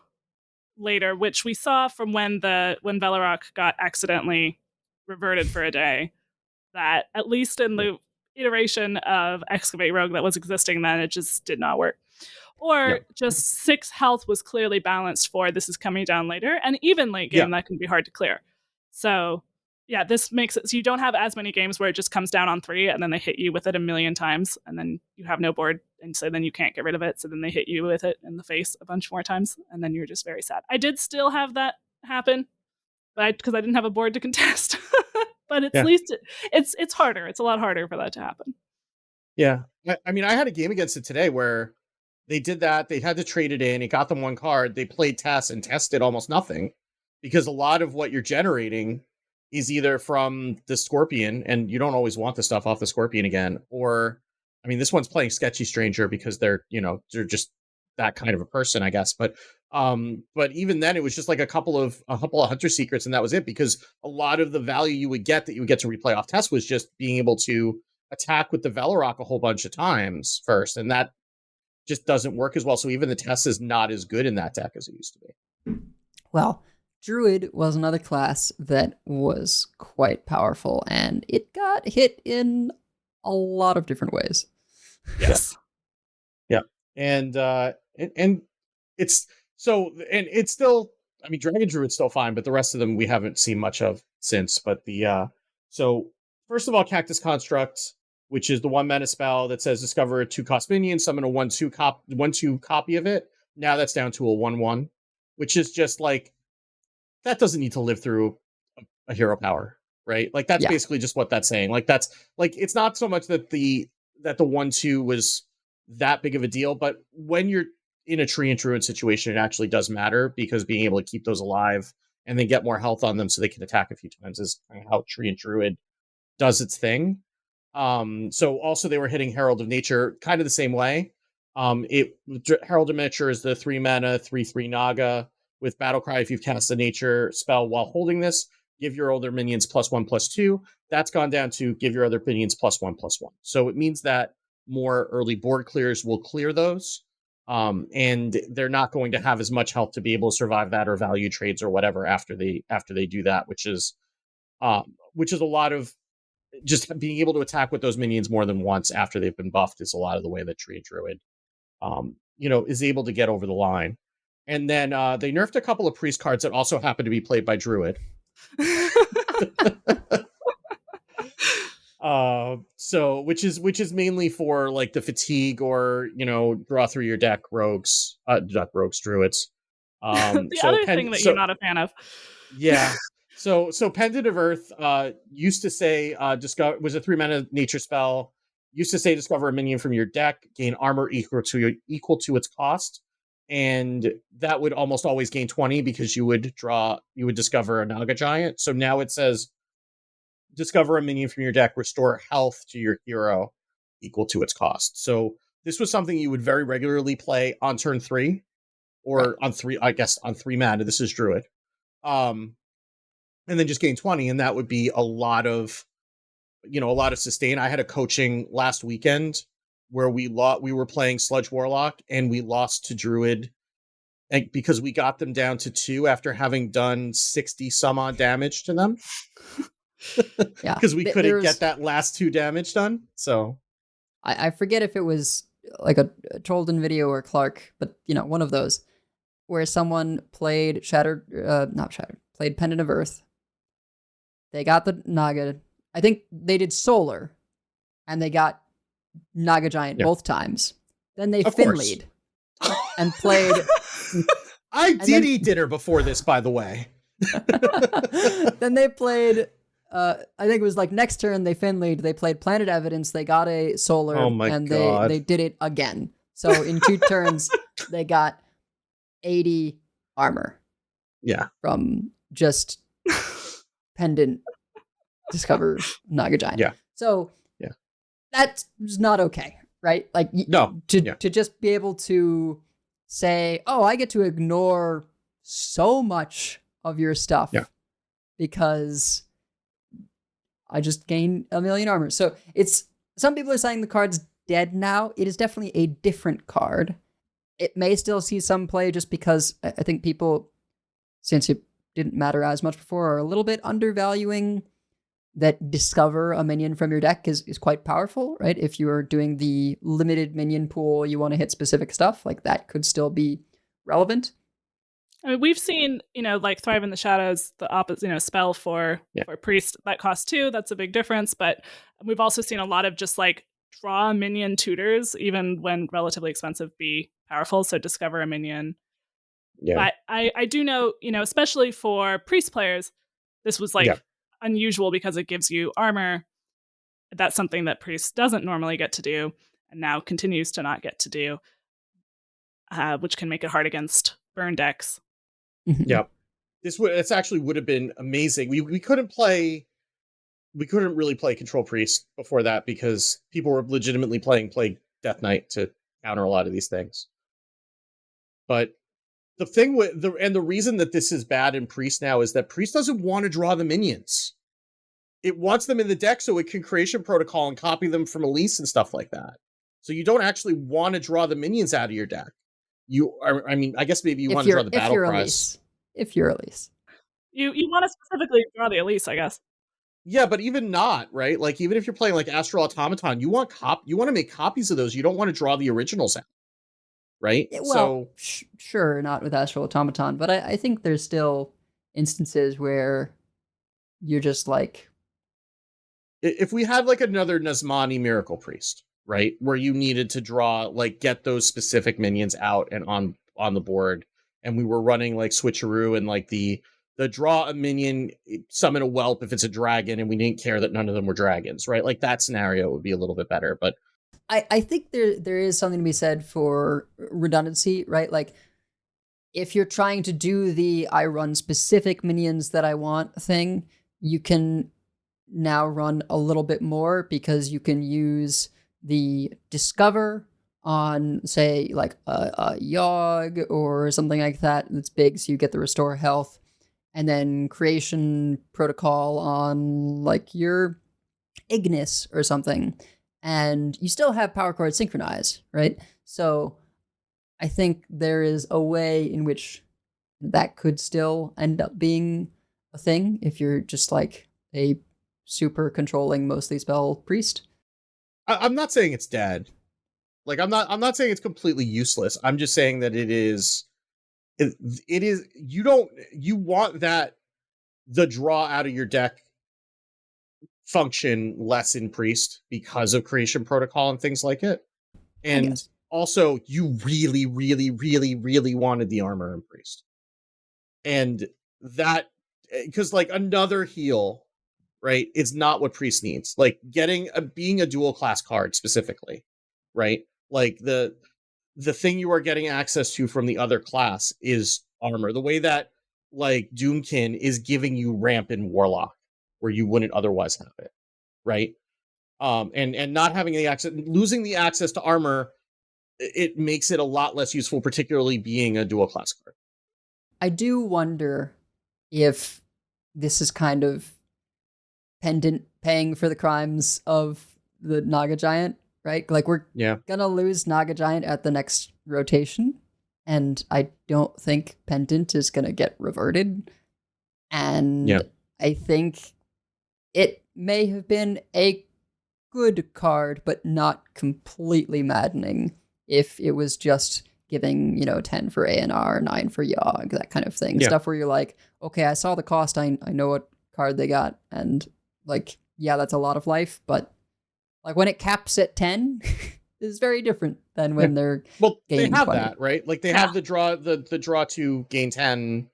later, which we saw from when Velorok got accidentally reverted for a day, that at least in the iteration of Excavate Rogue that was existing then, it just did not work. Or just 6 health was clearly balanced for this is coming down later, and even late game that can be hard to clear. So yeah, this makes it so you don't have as many games where it just comes down on 3 and then they hit you with it a million times and then you have no board, and so then you can't get rid of it, so then they hit you with it in the face a bunch more times and then you're just very sad. I did still have that happen, but because I didn't have a board to contest. But at least it's harder. It's a lot harder for that to happen. Yeah. I mean, I had a game against it today where they did that. They had to trade it in. It got them 1 card. They played Tess, and Tess did almost nothing because a lot of what you're generating is either from the Scorpion, and you don't always want the stuff off the Scorpion again, or, I mean, this one's playing Sketchy Stranger because they're just that kind of a person, I guess. But even then, it was just like a couple of Hunter Secrets, and that was it, because a lot of the value you would get to replay off Tess was just being able to attack with the Velorok a whole bunch of times first, and that just doesn't work as well. So even the Tess is not as good in that deck as it used to be. Well, Druid was another class that was quite powerful, and it got hit in a lot of different ways. Yes. Yeah. And it's still, I mean, Dragon Druid's still fine, but the rest of them we haven't seen much of since. But so first of all, Cactus Construct, which is the 1 mana spell that says discover a 2-cost minion, summon a 1/2 copy of it. Now that's down to a 1/1, which is just like, that doesn't need to live through a hero power, right? Like that's basically just what that's saying. Like that's like, it's not so much that the 1/2 was that big of a deal, but when you're in a Tree and Druid situation, it actually does matter, because being able to keep those alive and then get more health on them so they can attack a few times is kind of how Tree and Druid does its thing. So also they were hitting Herald of Nature kind of the same way. Herald of Nature is the 3 mana 3/3 Naga with Battlecry. If you've cast a nature spell while holding this, give your other minions +1/+2. That's gone down to give your other minions +1/+1. So it means that more early board clears will clear those. And they're not going to have as much health to be able to survive that, or value trades or whatever after they do that, which is a lot of just being able to attack with those minions more than once after they've been buffed is a lot of the way that Tree and Druid, is able to get over the line. And then they nerfed a couple of priest cards that also happen to be played by Druid. So which is mainly for like the fatigue, or draw through your deck rogues, not rogues, druids. The other thing that you're not a fan of. Yeah. So Pendant of Earth used to say discover was a 3 mana nature spell. Used to say discover a minion from your deck, gain armor equal to its cost, and that would almost always gain 20 because you would discover a Naga Giant. So now it says discover a minion from your deck, restore health to your hero equal to its cost. So this was something you would very regularly play on turn 3, or on 3 mana. This is Druid. And then just gain 20, and that would be a lot of sustain. I had a coaching last weekend where we were playing Sludge Warlock, and we lost to Druid because we got them down to 2 after having done 60 some odd damage to them. Yeah, because we couldn't get that last 2 damage done. So I forget if it was like a Trollden video or Clark, but one of those where someone played played Pendant of Earth. They got the Naga. I think they did Solar, and they got Naga Giant both times. Then they Finlead and played. I did eat dinner before this, by the way. Then they played. I think it was like next turn they Finlead. They played Planet Evidence. They got a Solar, and God. they did it again. So in 2 turns, they got 80 armor. Yeah, from just Pendant discover Naga Giant. Yeah. So that's not okay, right? Like to just be able to say, oh, I get to ignore so much of your stuff because I just gain 1,000,000 armor. So it's, some people are saying the card's dead now. It is definitely a different card. It may still see some play just because I think people, since it didn't matter as much before, are a little bit undervaluing that discover a minion from your deck is quite powerful, right? If you are doing the limited minion pool, you want to hit specific stuff, like that could still be relevant. I mean, we've seen, like Thrive in the Shadows, the opposite, spell for priest that costs 2. That's a big difference. But we've also seen a lot of just like draw minion tutors, even when relatively expensive, be powerful. So discover a minion. Yeah. But I do know, especially for priest players, this was like unusual because it gives you armor. That's something that priest doesn't normally get to do, and now continues to not get to do, which can make it hard against burn decks. Yeah, this actually would have been amazing. We couldn't really play Control Priest before that because people were legitimately playing Plague Death Knight to counter a lot of these things. But the thing with the reason that this is bad in Priest now is that Priest doesn't want to draw the minions. It wants them in the deck so it can Creation Protocol and copy them from Elise and stuff like that. So you don't actually want to draw the minions out of your deck. I guess maybe you want to draw the Battle Cries. If you're Elise. You want to specifically draw the Elise, I guess. Yeah, but even not, right? Like, even if you're playing like Astral Automaton, you want to make copies of those. You don't want to draw the originals out, right? Well, sure, not with Astral Automaton, but I think there's still instances where you're just like... If we had like another Nazmani Miracle Priest, right, where you needed to draw, like, get those specific minions out and on the board, and we were running like Switcheroo and like the draw a minion, summon a whelp if it's a dragon, and we didn't care that none of them were dragons, right? Like, that scenario would be a little bit better. But I think there is something to be said for redundancy, right? Like, if you're trying to do the I run specific minions that I want thing, you can now run a little bit more because you can use the Discover on, say, like a Yogg or something like that that's big, so you get the Restore Health, and then Creation Protocol on like your Ignis or something, and you still have Power Chord Synchronize, right? So I think there is a way in which that could still end up being a thing if you're just like a super controlling, mostly spell priest. I'm not saying it's dead. Like, I'm not saying it's completely useless. I'm just saying that it is you want that the draw out of your deck function less in priest because of Creation Protocol and things like it. And also, you really, really, really, really wanted the armor in priest. And that, because like another heal, right, it's not what priest needs. Like, being a dual class card specifically, right? Like, the thing you are getting access to from the other class is armor. The way that like Doomkin is giving you ramp in Warlock where you wouldn't otherwise have it, right? And not having the access, losing the access to armor, it makes it a lot less useful, particularly being a dual class card. I do wonder if this is kind of Pendant paying for the crimes of the Naga Giant, right? Like, we're gonna lose Naga Giant at the next rotation, and I don't think Pendant is gonna get reverted. And I think it may have been a good card, but not completely maddening if it was just giving, 10 for ANR, 9 for Yogg, that kind of thing. Stuff where you're like, okay, I saw the cost, I know what card they got, and like, yeah, that's a lot of life, but like when it caps at 10 is very different than when they're they have 20. that, right? Like, they have the draw to gain 10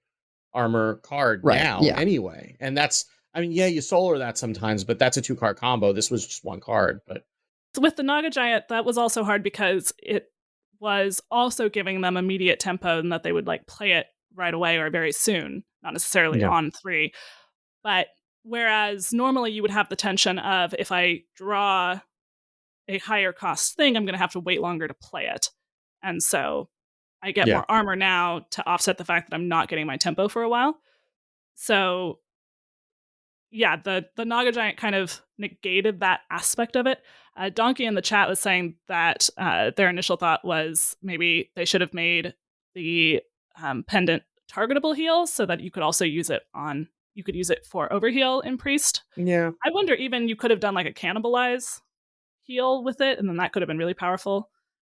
armor card now anyway. And that's, I mean, you solar that sometimes, but that's a 2-card combo. This was just 1 card. But with the Naga Giant, that was also hard because it was also giving them immediate tempo and that they would like play it right away or very soon, not necessarily on 3. But whereas normally you would have the tension of, if I draw a higher cost thing, I'm going to have to wait longer to play it. And so I get more armor now to offset the fact that I'm not getting my tempo for a while. So yeah, the Naga Giant kind of negated that aspect of it. Donkey in the chat was saying that their initial thought was maybe they should have made the pendant targetable heal so that you could also use it for overheal in Priest. Yeah. I wonder even you could have done like a cannibalize heal with it, and then that could have been really powerful.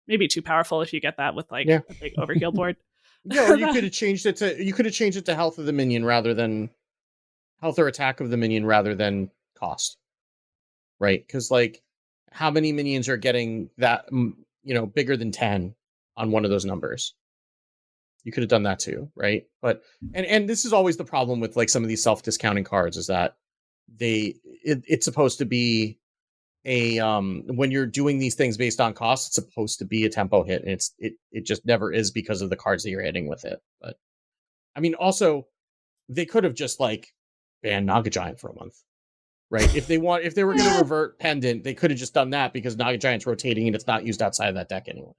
Maybe too powerful if you get that with like a big overheal board. Yeah, or you could have changed it to health of the minion rather than health or attack of the minion rather than cost. Right? Because like how many minions are getting that bigger than 10 on one of those numbers? You could have done that too, right? But and this is always the problem with like some of these self-discounting cards is that it's supposed to be a when you're doing these things based on cost, it's supposed to be a tempo hit, and it just never is because of the cards that you're hitting with it. But I mean, also they could have just like banned Naga Giant for a month, right? If they were going to revert Pendant, they could have just done that because Naga Giant's rotating and it's not used outside of that deck anyway.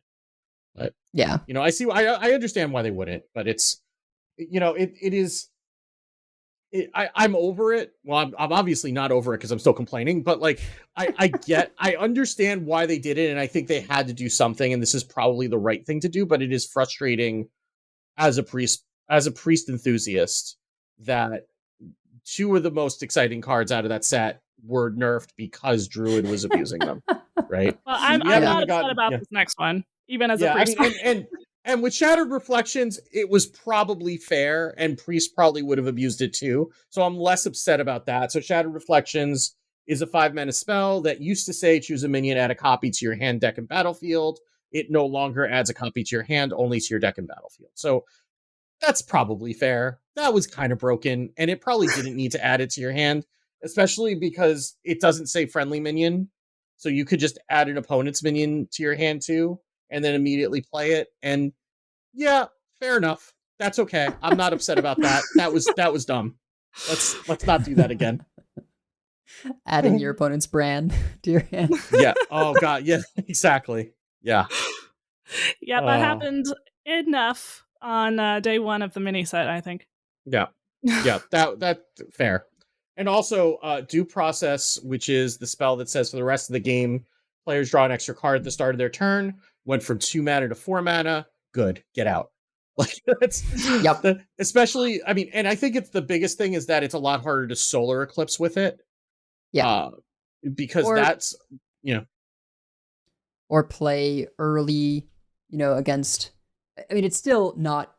But yeah, I understand why they wouldn't, but it's I'm over it. Well, I'm obviously not over it because I'm still complaining, but like I understand why they did it, and I think they had to do something, and this is probably the right thing to do, but it is frustrating as a priest enthusiast that two of the most exciting cards out of that set were nerfed because Druid was abusing them. Right? Well, I'm not upset about this next one, even as a priest. And with Shattered Reflections, it was probably fair, and Priest probably would have abused it too. So I'm less upset about that. So Shattered Reflections is a 5-mana spell that used to say choose a minion, add a copy to your hand, deck, and battlefield. It no longer adds a copy to your hand, only to your deck and battlefield. So that's probably fair. That was kind of broken, and it probably didn't need to add it to your hand, especially because it doesn't say friendly minion. So you could just add an opponent's minion to your hand too, and then immediately play it. And yeah, fair enough. That's okay. I'm not upset about that. That was dumb. Let's not do that again. Adding your opponent's brand to your hand. Yeah. Oh god. Yeah. Exactly. Yeah. Yeah, that happened enough on day one of the mini set, I think. Yeah. Yeah. That fair. And also, Due Process, which is the spell that says for the rest of the game, players draw an extra card at the start of their turn, went from 2 mana to 4 mana. Good. Get out. Like that's especially, I mean, and I think it's the biggest thing is that it's a lot harder to solar eclipse with it. Yeah. Because that's, or play early, against, I mean, it's still not,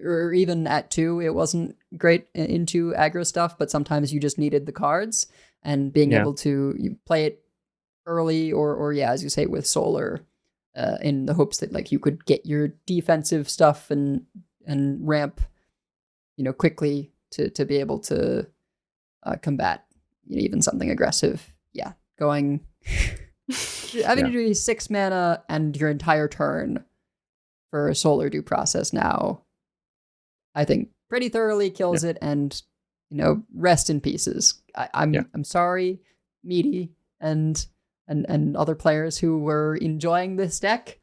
or even at 2, it wasn't great into aggro stuff, but sometimes you just needed the cards, and being able to play it early or as you say, with solar, in the hopes that like you could get your defensive stuff and ramp, quickly to be able to combat even something aggressive. Yeah, going having to do 6 mana and your entire turn for a solar Due Process now, I think pretty thoroughly kills it, and rest in pieces. I'm sorry, Meaty and other players who were enjoying this deck.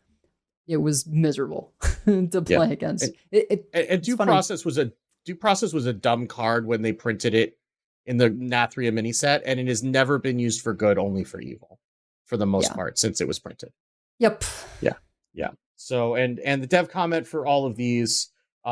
It was miserable to play against. And Due Process was a dumb card when they printed it in the Nathria mini set, and it has never been used for good, only for evil, for the most part since it was printed. Yep. Yeah. So and the dev comment for all of these.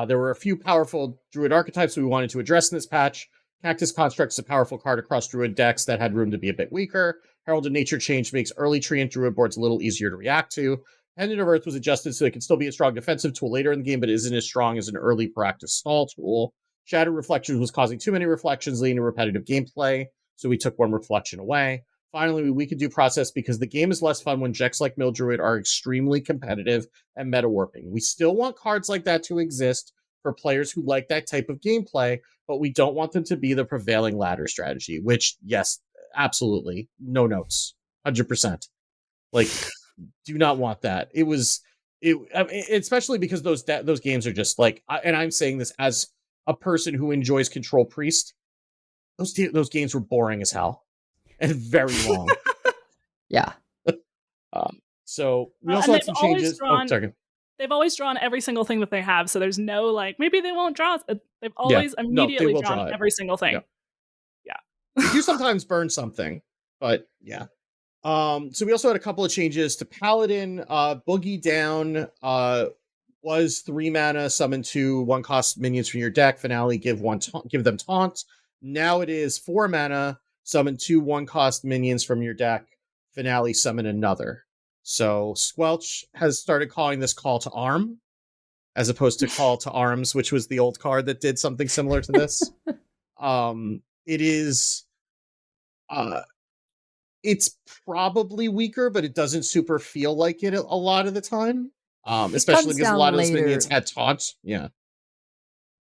There were a few powerful Druid archetypes we wanted to address in this patch. Cactus Construct is a powerful card across Druid decks that had room to be a bit weaker. Herald of Nature Change makes early Treant Druid boards a little easier to react to. Pendant of Earth was adjusted so it can still be a strong defensive tool later in the game, but isn't as strong as an early proactive stall tool. Shattered Reflections was causing too many reflections, leading to repetitive gameplay, so we took one reflection away. Finally, we could do Process because the game is less fun when decks like Mill Druid are extremely competitive and meta warping. We still want cards like that to exist for players who like that type of gameplay, but we don't want them to be the prevailing ladder strategy, which, yes, absolutely. No notes. 100%. Like, do not want that. Especially because those games are just like, and I'm saying this as a person who enjoys Control Priest, those games were boring as hell and very long. Yeah. So we also had some changes. Drawn, sorry. they've always drawn every single thing that they have, so there's no like maybe they won't draw. They've always immediately will drawn draw it. every single thing. Yeah. You do sometimes burn something, but yeah. So we also had a couple of changes to Paladin. Boogie Down was 3 mana, summon 2 1-cost minions from your deck. Finale, give them taunt. Now it is 4 mana, summon 2 1-cost minions from your deck. Finale, summon another. So Squelch has started calling this Call to Arm, as opposed to Call to Arms, which was the old card that did something similar to this. It is it's probably weaker, but it doesn't super feel like it a lot of the time. Especially because a lot of those minions had taunt. Yeah.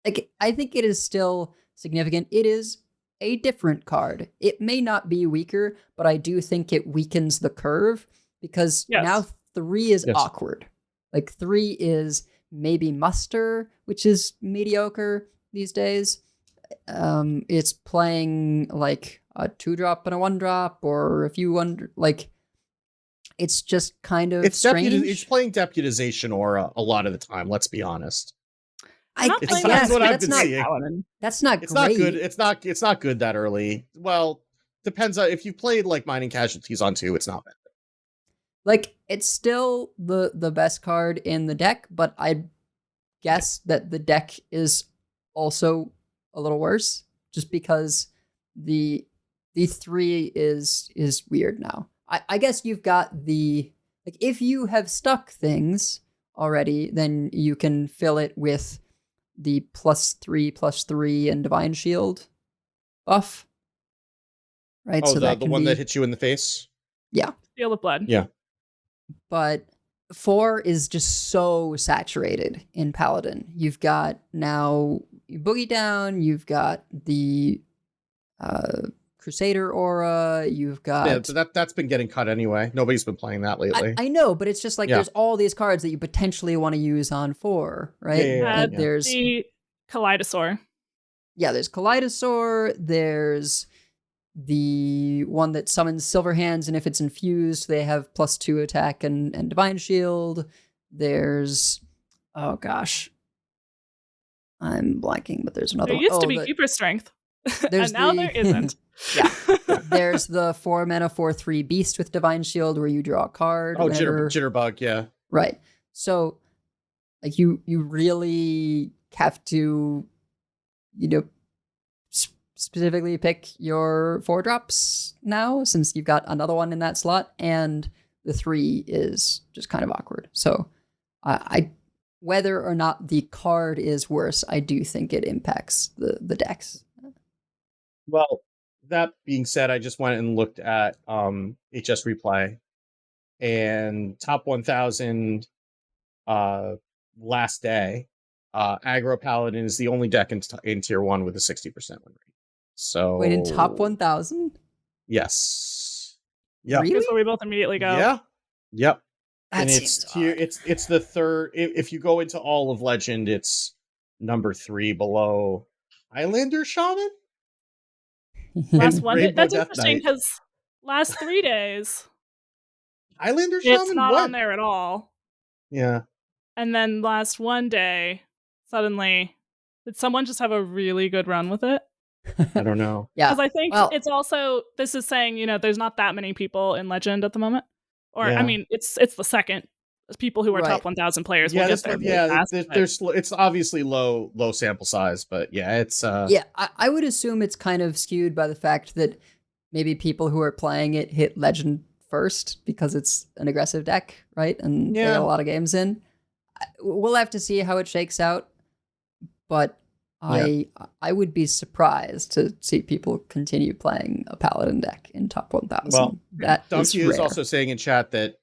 Like, I think it is still significant. It is a different card. It may not be weaker, but I do think it weakens the curve because now 3 is awkward. Like 3 is maybe muster, which is mediocre these days. It's playing like a 2-drop and a 1-drop, or a few like it's just kind of strange. It's playing Deputization Aura a lot of the time. Let's be honest. That's what I've been seeing. That's not it's great. Not good. It's not good that early. Well, depends on if you played like Mining Casualties on 2. It's not bad. Like, it's still the best card in the deck, but I guess that the deck is also a little worse, just because the 3 is weird now. I guess you've got like, if you have stuck things already, then you can fill it with the +3/+3 and Divine Shield buff. Right? Oh, so the one that hits you in the face? Yeah. Seal of Blood. Yeah. But 4 is just so saturated in Paladin. You've got now Boogie Down, you've got the Crusader Aura, you've got... so that's been getting cut anyway. Nobody's been playing that lately. I know, but it's just like there's all these cards that you potentially want to use on 4, right? Yeah. There's the Kaleidosaur. Yeah, there's Kaleidosaur, there's the one that summons Silver Hands, and if it's infused, they have +2 attack and Divine Shield. There's... Oh, gosh. I'm blanking, but there's another one. There used to be Keeper Strength, and now there isn't. Yeah. There's the 4 mana 4/3 Beast with Divine Shield where you draw a card. Oh, Jitterbug, yeah. Right. So, like, you really have to, specifically pick your 4-drops now, since you've got another one in that slot, and the 3 is just kind of awkward. So, I whether or not the card is worse, I do think it impacts the decks. Well, that being said, I just went and looked at HS Replay, and top 1,000 last day, Aggro Paladin is the only deck in Tier 1 with a 60% win rate. So wait, in top 1,000? Yes. Yeah. Really? That's where we both immediately go. Yeah. Yep. That and seems it's the third. If you go into all of Legend, it's number 3 below Highlander Shaman. Last one. Rainbow That's Death interesting Knight. because last 3 days, Highlander Shaman. it's not what? on there at all. Yeah. And then last one day, suddenly, did someone just have a really good run with it? I don't know. Yeah. Because I think it's also, this is saying, there's not that many people in Legend at the moment. Or, Yeah. I mean, it's the second. People who are top 1,000 players will get there really fast. It's obviously low sample size, but yeah, it's... Yeah, I would assume it's kind of skewed by the fact that maybe people who are playing it hit Legend first because it's an aggressive deck, right? And they got a lot of games in. We'll have to see how it shakes out, but I would be surprised to see people continue playing a Paladin deck in top 1,000. Well, that Donkey is also saying in chat that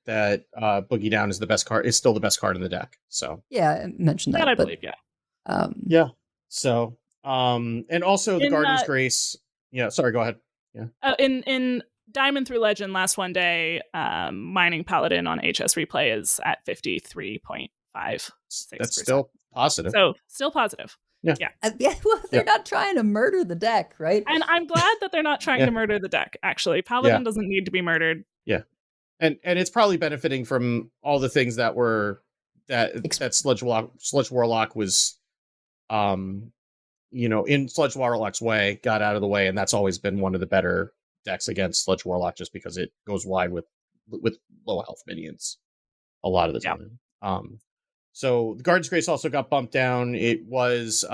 Boogie Down is the best card. Is still the best card in the deck. So yeah, I mentioned that. I believe, yeah. Yeah. So and also the Garden's Grace. Yeah. Sorry. Go ahead. Yeah. In Diamond through Legend, last one day, Mining Paladin on HS Replay is at 53.56%. That's still positive. So still positive. Yeah. Well, they're not trying to murder the deck, right? And I'm glad that they're not trying to murder the deck, actually. Paladin doesn't need to be murdered. Yeah. And it's probably benefiting from all the things that were that Sludge Warlock was, in Sludge Warlock's way, got out of the way, and that's always been one of the better decks against Sludge Warlock, just because it goes wide with low health minions a lot of the time. So the Guardian's Grace also got bumped down. It was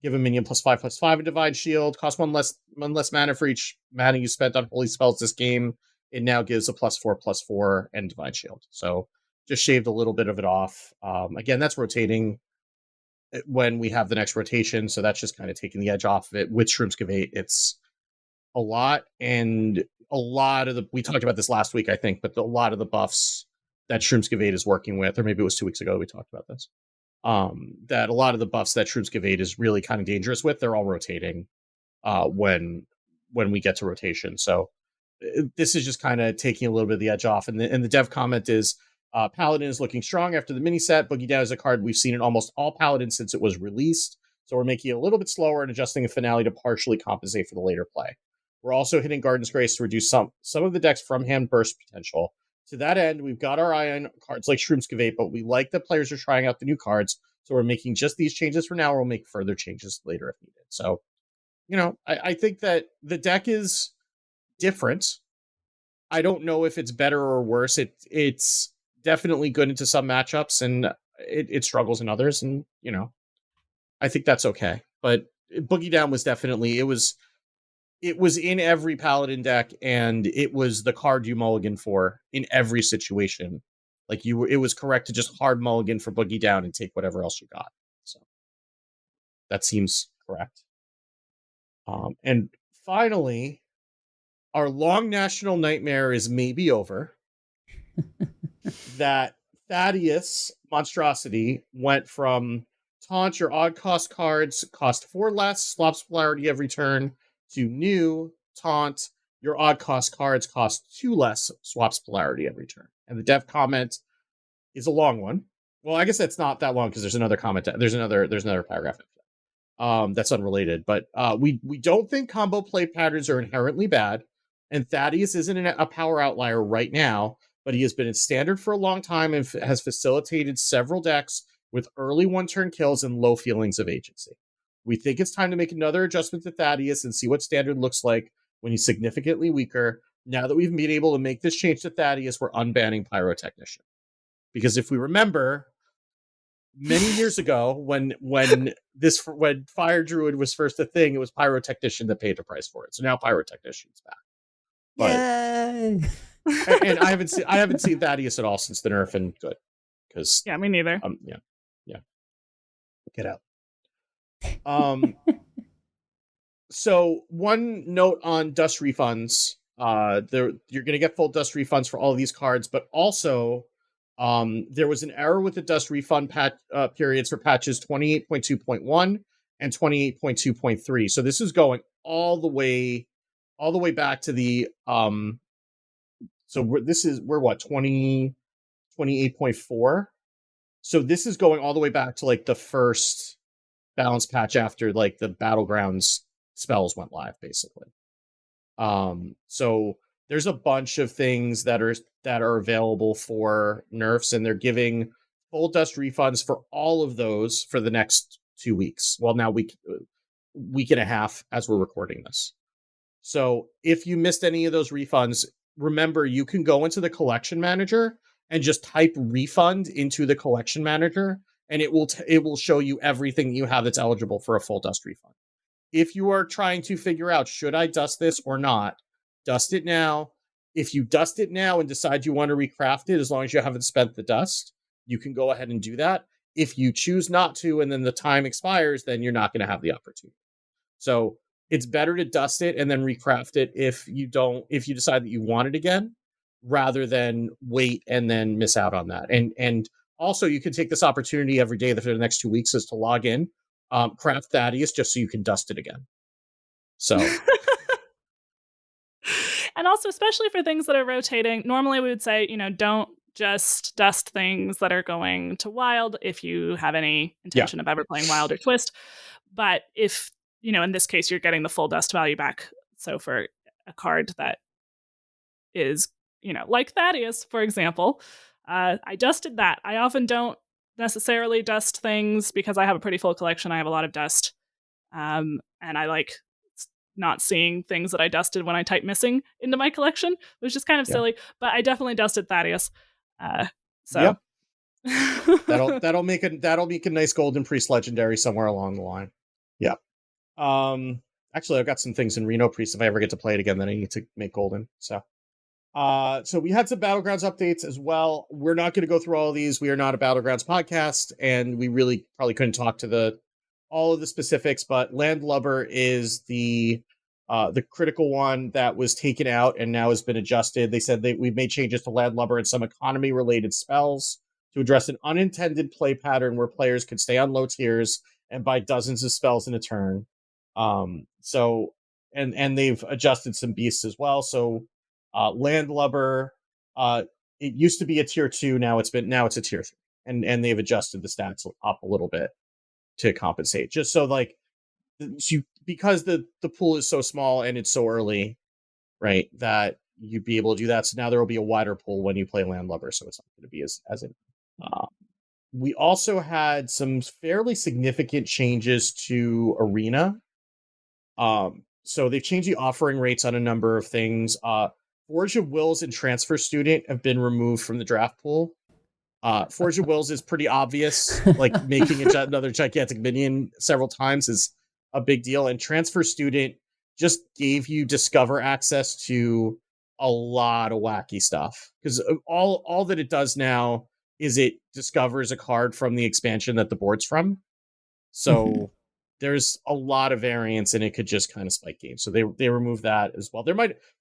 give a minion +5/+5 in Divine Shield, cost one less mana for each mana you spent on holy spells this game. It now gives a +4/+4 and Divine Shield. So just shaved a little bit of it off. Again, that's rotating when we have the next rotation, so that's just kind of taking the edge off of it. With Shroomskavate, it's a lot, and a lot of we talked about this last week, I think, but a lot of the buffs that Shroomskavate is working with, or maybe it was 2 weeks ago we talked about this, that a lot of the buffs that Shroomskavate is really kind of dangerous with, they're all rotating when we get to rotation. So this is just kind of taking a little bit of the edge off. And the dev comment is, Paladin is looking strong after the mini set. Boogie Down is a card we've seen in almost all Paladins since it was released, so we're making it a little bit slower and adjusting a finale to partially compensate for the later play. We're also hitting Guardian's Grace to reduce some of the deck's from hand burst potential. To that end, we've got our eye on cards like Shroomskavate, but we like that players are trying out the new cards, so we're making just these changes for now. We'll make further changes later if needed. So, I think that the deck is different. I don't know if it's better or worse. It's definitely good into some matchups, and it struggles in others, and I think that's okay. But Boogie Down was definitely it was in every Paladin deck, and it was the card you mulligan for in every situation. Like it was correct to just hard mulligan for Boogie Down and take whatever else you got. So that seems correct. And finally, our long national nightmare is maybe over. That Thaddeus monstrosity went from taunt your odd cost cards cost 4 less, swaps polarity every turn, to new taunt your odd cost cards cost 2 less, swaps polarity every turn. And the dev comment is a long one. Well, I guess that's not that long because there's another comment. There's another paragraph. That's unrelated. But we don't think combo play patterns are inherently bad, and Thaddeus isn't a power outlier right now, but he has been in standard for a long time and has facilitated several decks with early one-turn kills and low feelings of agency. We think it's time to make another adjustment to Thaddeus and see what standard looks like when he's significantly weaker. Now that we've been able to make this change to Thaddeus, we're unbanning Pyrotechnician. Because if we remember, many years ago, when Fire Druid was first a thing, it was Pyrotechnician that paid the price for it. So now Pyrotechnician's back. But, Yay! and I haven't seen Thaddeus at all since the nerf, and good, because me neither. Get out. So one note on dust refunds. You're going to get full dust refunds for all of these cards, but also there was an error with the dust refund periods for patches 28.2.1 and 28.2.3. So this is going all the way back to the so we're what 28.4. So this is going all the way back to like the first balance patch after like the Battlegrounds spells went live, basically. So there's a bunch of things that are available for nerfs, and they're giving full dust refunds for all of those for the next 2 weeks. Well, now week and a half as we're recording this. So if you missed any of those refunds, remember you can go into the collection manager and just type refund into the collection manager, and it will show you everything you have that's eligible for a full dust refund. If you are trying to figure out, should I dust this or not, dust it now. If you dust it now and decide you want to recraft it, as long as you haven't spent the dust, you can go ahead and do that. If you choose not to and then the time expires, then you're not going to have the opportunity. So it's better to dust it and then recraft it if you decide that you want it again, rather than wait and then miss out on that. And also, you can take this opportunity every day for the next 2 weeks is to log in, craft Thaddeus just so you can dust it again. So, and also, especially for things that are rotating, normally we would say, don't just dust things that are going to wild if you have any intention of ever playing wild or twist. But if, in this case, you're getting the full dust value back. So for a card that is, like Thaddeus, for example, I dusted that. I often don't necessarily dust things because I have a pretty full collection. I have a lot of dust. And I like not seeing things that I dusted when I type missing into my collection, which is kind of silly, but I definitely dusted Thaddeus. So that'll make a nice golden priest legendary somewhere along the line. Yeah. Actually, I've got some things in Reno Priest if I ever get to play it again that I need to make golden. So we had some Battlegrounds updates as well. We're not going to go through all of these. We are not a Battlegrounds podcast, and we really probably couldn't talk to all of the specifics, but Landlubber is the critical one that was taken out and now has been adjusted. They said that we've made changes to Landlubber and some economy-related spells to address an unintended play pattern where players could stay on low tiers and buy dozens of spells in a turn. So they've adjusted some beasts as well. So Landlubber, it used to be a tier 2, now it's a tier 3. And they've adjusted the stats up a little bit to compensate. Just so because the pool is so small and it's so early, right, that you'd be able to do that. So now there will be a wider pool when you play Landlubber, so it's not going to be as in. We also had some fairly significant changes to Arena. So they've changed the offering rates on a number of things. Forge of Wills and Transfer Student have been removed from the draft pool. Forge of Wills is pretty obvious, like making another gigantic minion several times is a big deal. And Transfer Student just gave you Discover access to a lot of wacky stuff. Because all that it does now is it discovers a card from the expansion that the board's from. So there's a lot of variance and it could just kind of spike games. So they removed that as well.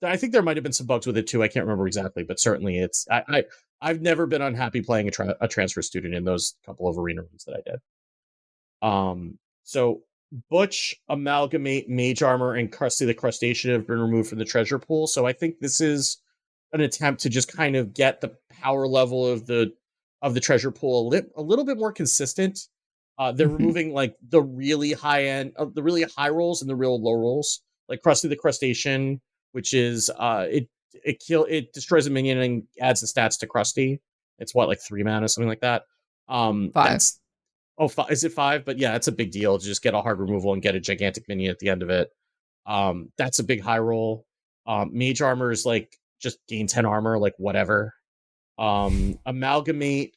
I think there might have been some bugs with it too. I can't remember exactly, but certainly I've never been unhappy playing a Transfer Student in those couple of arena runs that I did. So Butch, Amalgamate, Mage Armor, and Krusty the Crustacean have been removed from the treasure pool. So I think this is an attempt to just kind of get the power level of the treasure pool a little bit more consistent. They're removing like the really high end of the really high rolls and the real low rolls, like Krusty the Crustacean, which is it destroys a minion and adds the stats to Krusty. It's like 3 mana, something like that. 5. Is it 5? But yeah, it's a big deal to just get a hard removal and get a gigantic minion at the end of it. That's a big high roll. Mage Armor is like just gain 10 armor, like whatever. Amalgamate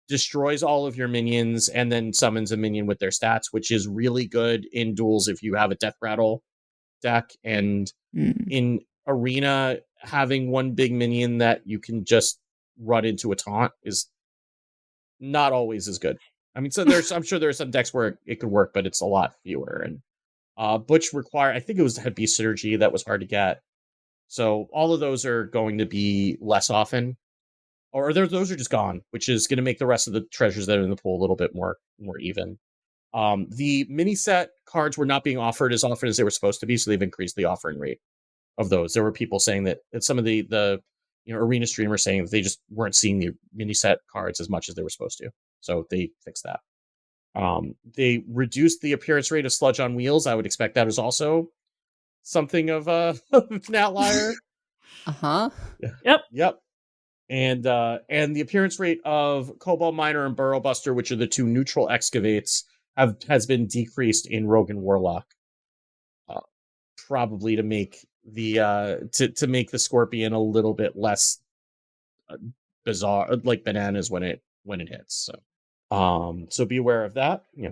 destroys all of your minions and then summons a minion with their stats, which is really good in duels if you have a Death Rattle deck. And in Arena, having one big minion that you can just run into a taunt is not always as good. I mean, so I'm sure there are some decks where it could work, but it's a lot fewer. And Butch I think it had Beast Synergy that was hard to get. So all of those are going to be less often. Or those are just gone, which is going to make the rest of the treasures that are in the pool a little bit more even. The mini set cards were not being offered as often as they were supposed to be, so they've increased the offering rate of those. There were people saying that some of the arena streamers saying that they just weren't seeing the mini set cards as much as they were supposed to, so they fixed that. They reduced the appearance rate of Sludge on Wheels. I would expect that is also something of an outlier. Yep. And the appearance rate of Cobalt Miner and Burrow Buster, which are the 2 neutral excavates, has been decreased in Rogue and Warlock, probably to make to make the Scorpion a little bit less bizarre, like bananas when it hits. So be aware of that. Yeah,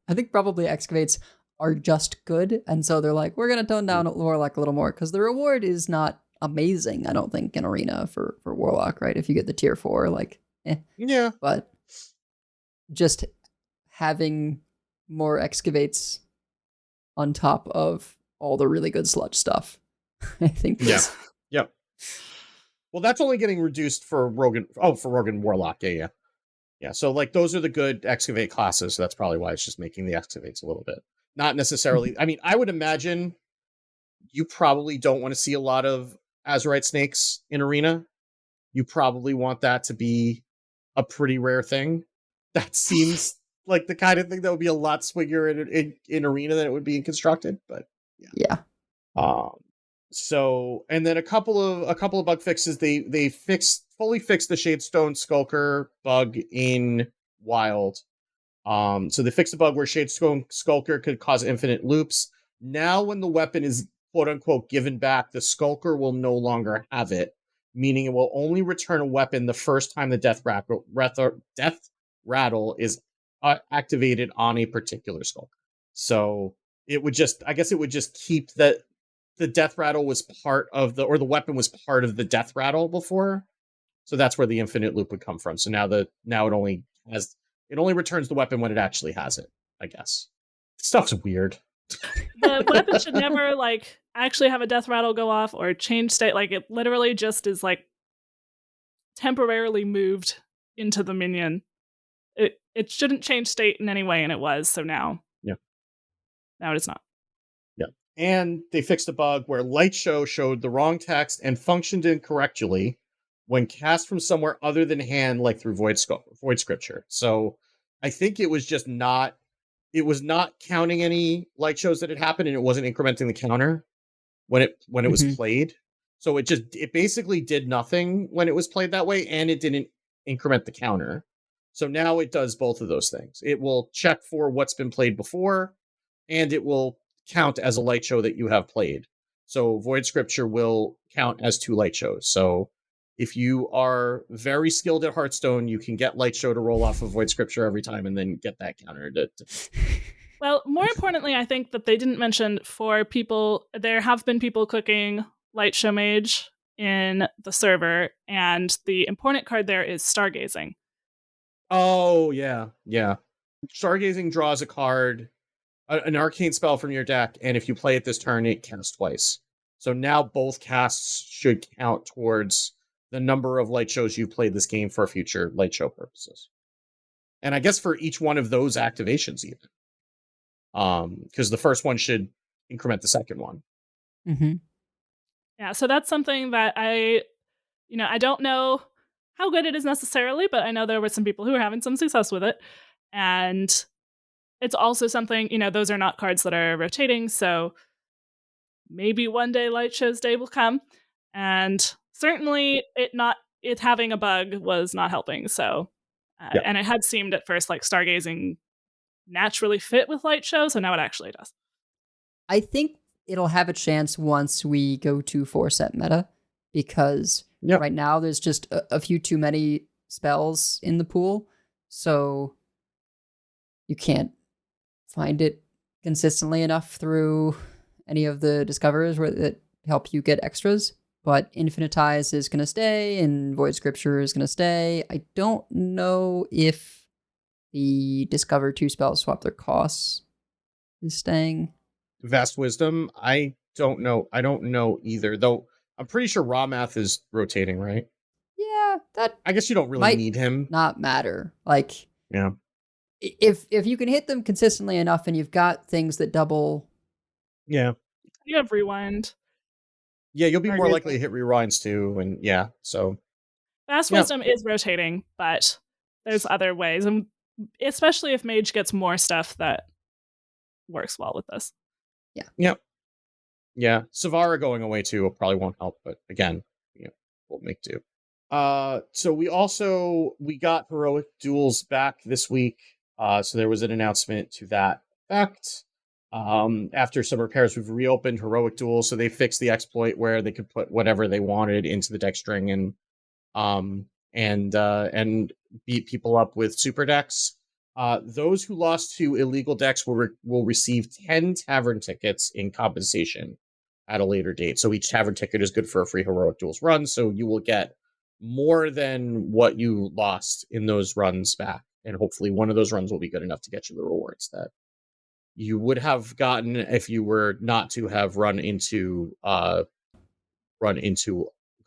I think probably excavates are just good, and so they're like, we're gonna tone down Warlock a little more because the reward is not amazing, I don't think, in Arena for Warlock, right? If you get the tier 4, yeah. But just having more excavates on top of all the really good sludge stuff, I think. Yeah. Well, that's only getting reduced for Rogue and Warlock. Yeah. So those are the good excavate classes. So that's probably why it's just making the excavates a little bit. Not necessarily. I mean, I would imagine you probably don't want to see a lot of Azurite snakes in Arena. You probably want that to be a pretty rare thing. That seems like the kind of thing that would be a lot swingier in Arena than it would be in Constructed, but yeah. So, and then a couple of bug fixes. They fully fixed the Shadestone Skulker bug in wild. So they fixed a bug where Shade Skulker could cause infinite loops. Now when the weapon is quote unquote given back, the Skulker will no longer have it, meaning it will only return a weapon the first time the death rattle is activated on a particular Skulker. So it would just keep that the death rattle was part of the weapon was part of the death rattle before. So that's where the infinite loop would come from. So now it only returns the weapon when it actually has it, I guess. Stuff's weird. The weapon should never like actually have a death rattle go off or change state. Like it literally just is like temporarily moved into the minion. It shouldn't change state in any way, and it was. So now it is not. Yeah. And they fixed a bug where Light Show showed the wrong text and functioned incorrectly when cast from somewhere other than hand, like through Void Scripture. So I think it was not counting any Light Shows that had happened, and it wasn't incrementing the counter when it was played. So it basically did nothing when it was played that way, and it didn't increment the counter. So now it does both of those things. It will check for what's been played before, and it will count as a Light Show that you have played. So Void Scripture will count as 2 Light Shows. So if you are very skilled at Hearthstone, you can get Light Show to roll off of Void Scripture every time and then get that counter. Well, more importantly, I think that they didn't mention for people, there have been people clicking Light Show Mage in the server, and the important card there is Stargazing. Oh, yeah. Yeah. Stargazing draws a card, an arcane spell from your deck, and if you play it this turn, it casts twice. So now both casts should count towards the number of Light Shows you've played this game for future Light Show purposes. And I guess for each one of those activations even. Because the first one should increment the second one. Mm-hmm. Yeah, so that's something that I don't know how good it is necessarily, but I know there were some people who were having some success with it. And it's also something, those are not cards that are rotating, so maybe one day Light Show's day will come. And certainly it having a bug was not helping. So, and it had seemed at first like Stargazing naturally fit with Light Show, so now it actually does. I think it'll have a chance once we go to 4-set meta, because right now there's just a few too many spells in the pool, so you can't find it consistently enough through any of the discoverers that help you get extras. But Infinitize is going to stay, and Void Scripture is going to stay. I don't know if the Discover 2 spells swap their costs is staying. Vast Wisdom, I don't know. I don't know either, though. I'm pretty sure Raw Math is rotating, right? Yeah, that I guess you don't really need him. Not matter. Like, yeah, if you can hit them consistently enough, and you've got things that double. Yeah, you have Rewind. Yeah, you'll be more likely to hit rewinds too, and so Vast Wisdom is rotating, but there's other ways, and especially if Mage gets more stuff that works well with this. Yeah. Savara going away too probably won't help, but again, we'll make do. So we got Heroic Duels back this week. So there was an announcement to that effect. After some repairs, we've reopened Heroic Duels, so they fixed the exploit where they could put whatever they wanted into the deck string and beat people up with super decks. Those who lost to illegal decks will receive 10 tavern tickets in compensation at a later date. So each tavern ticket is good for a free Heroic Duels run, so you will get more than what you lost in those runs back, and hopefully one of those runs will be good enough to get you the rewards that you would have gotten if you were not to have run into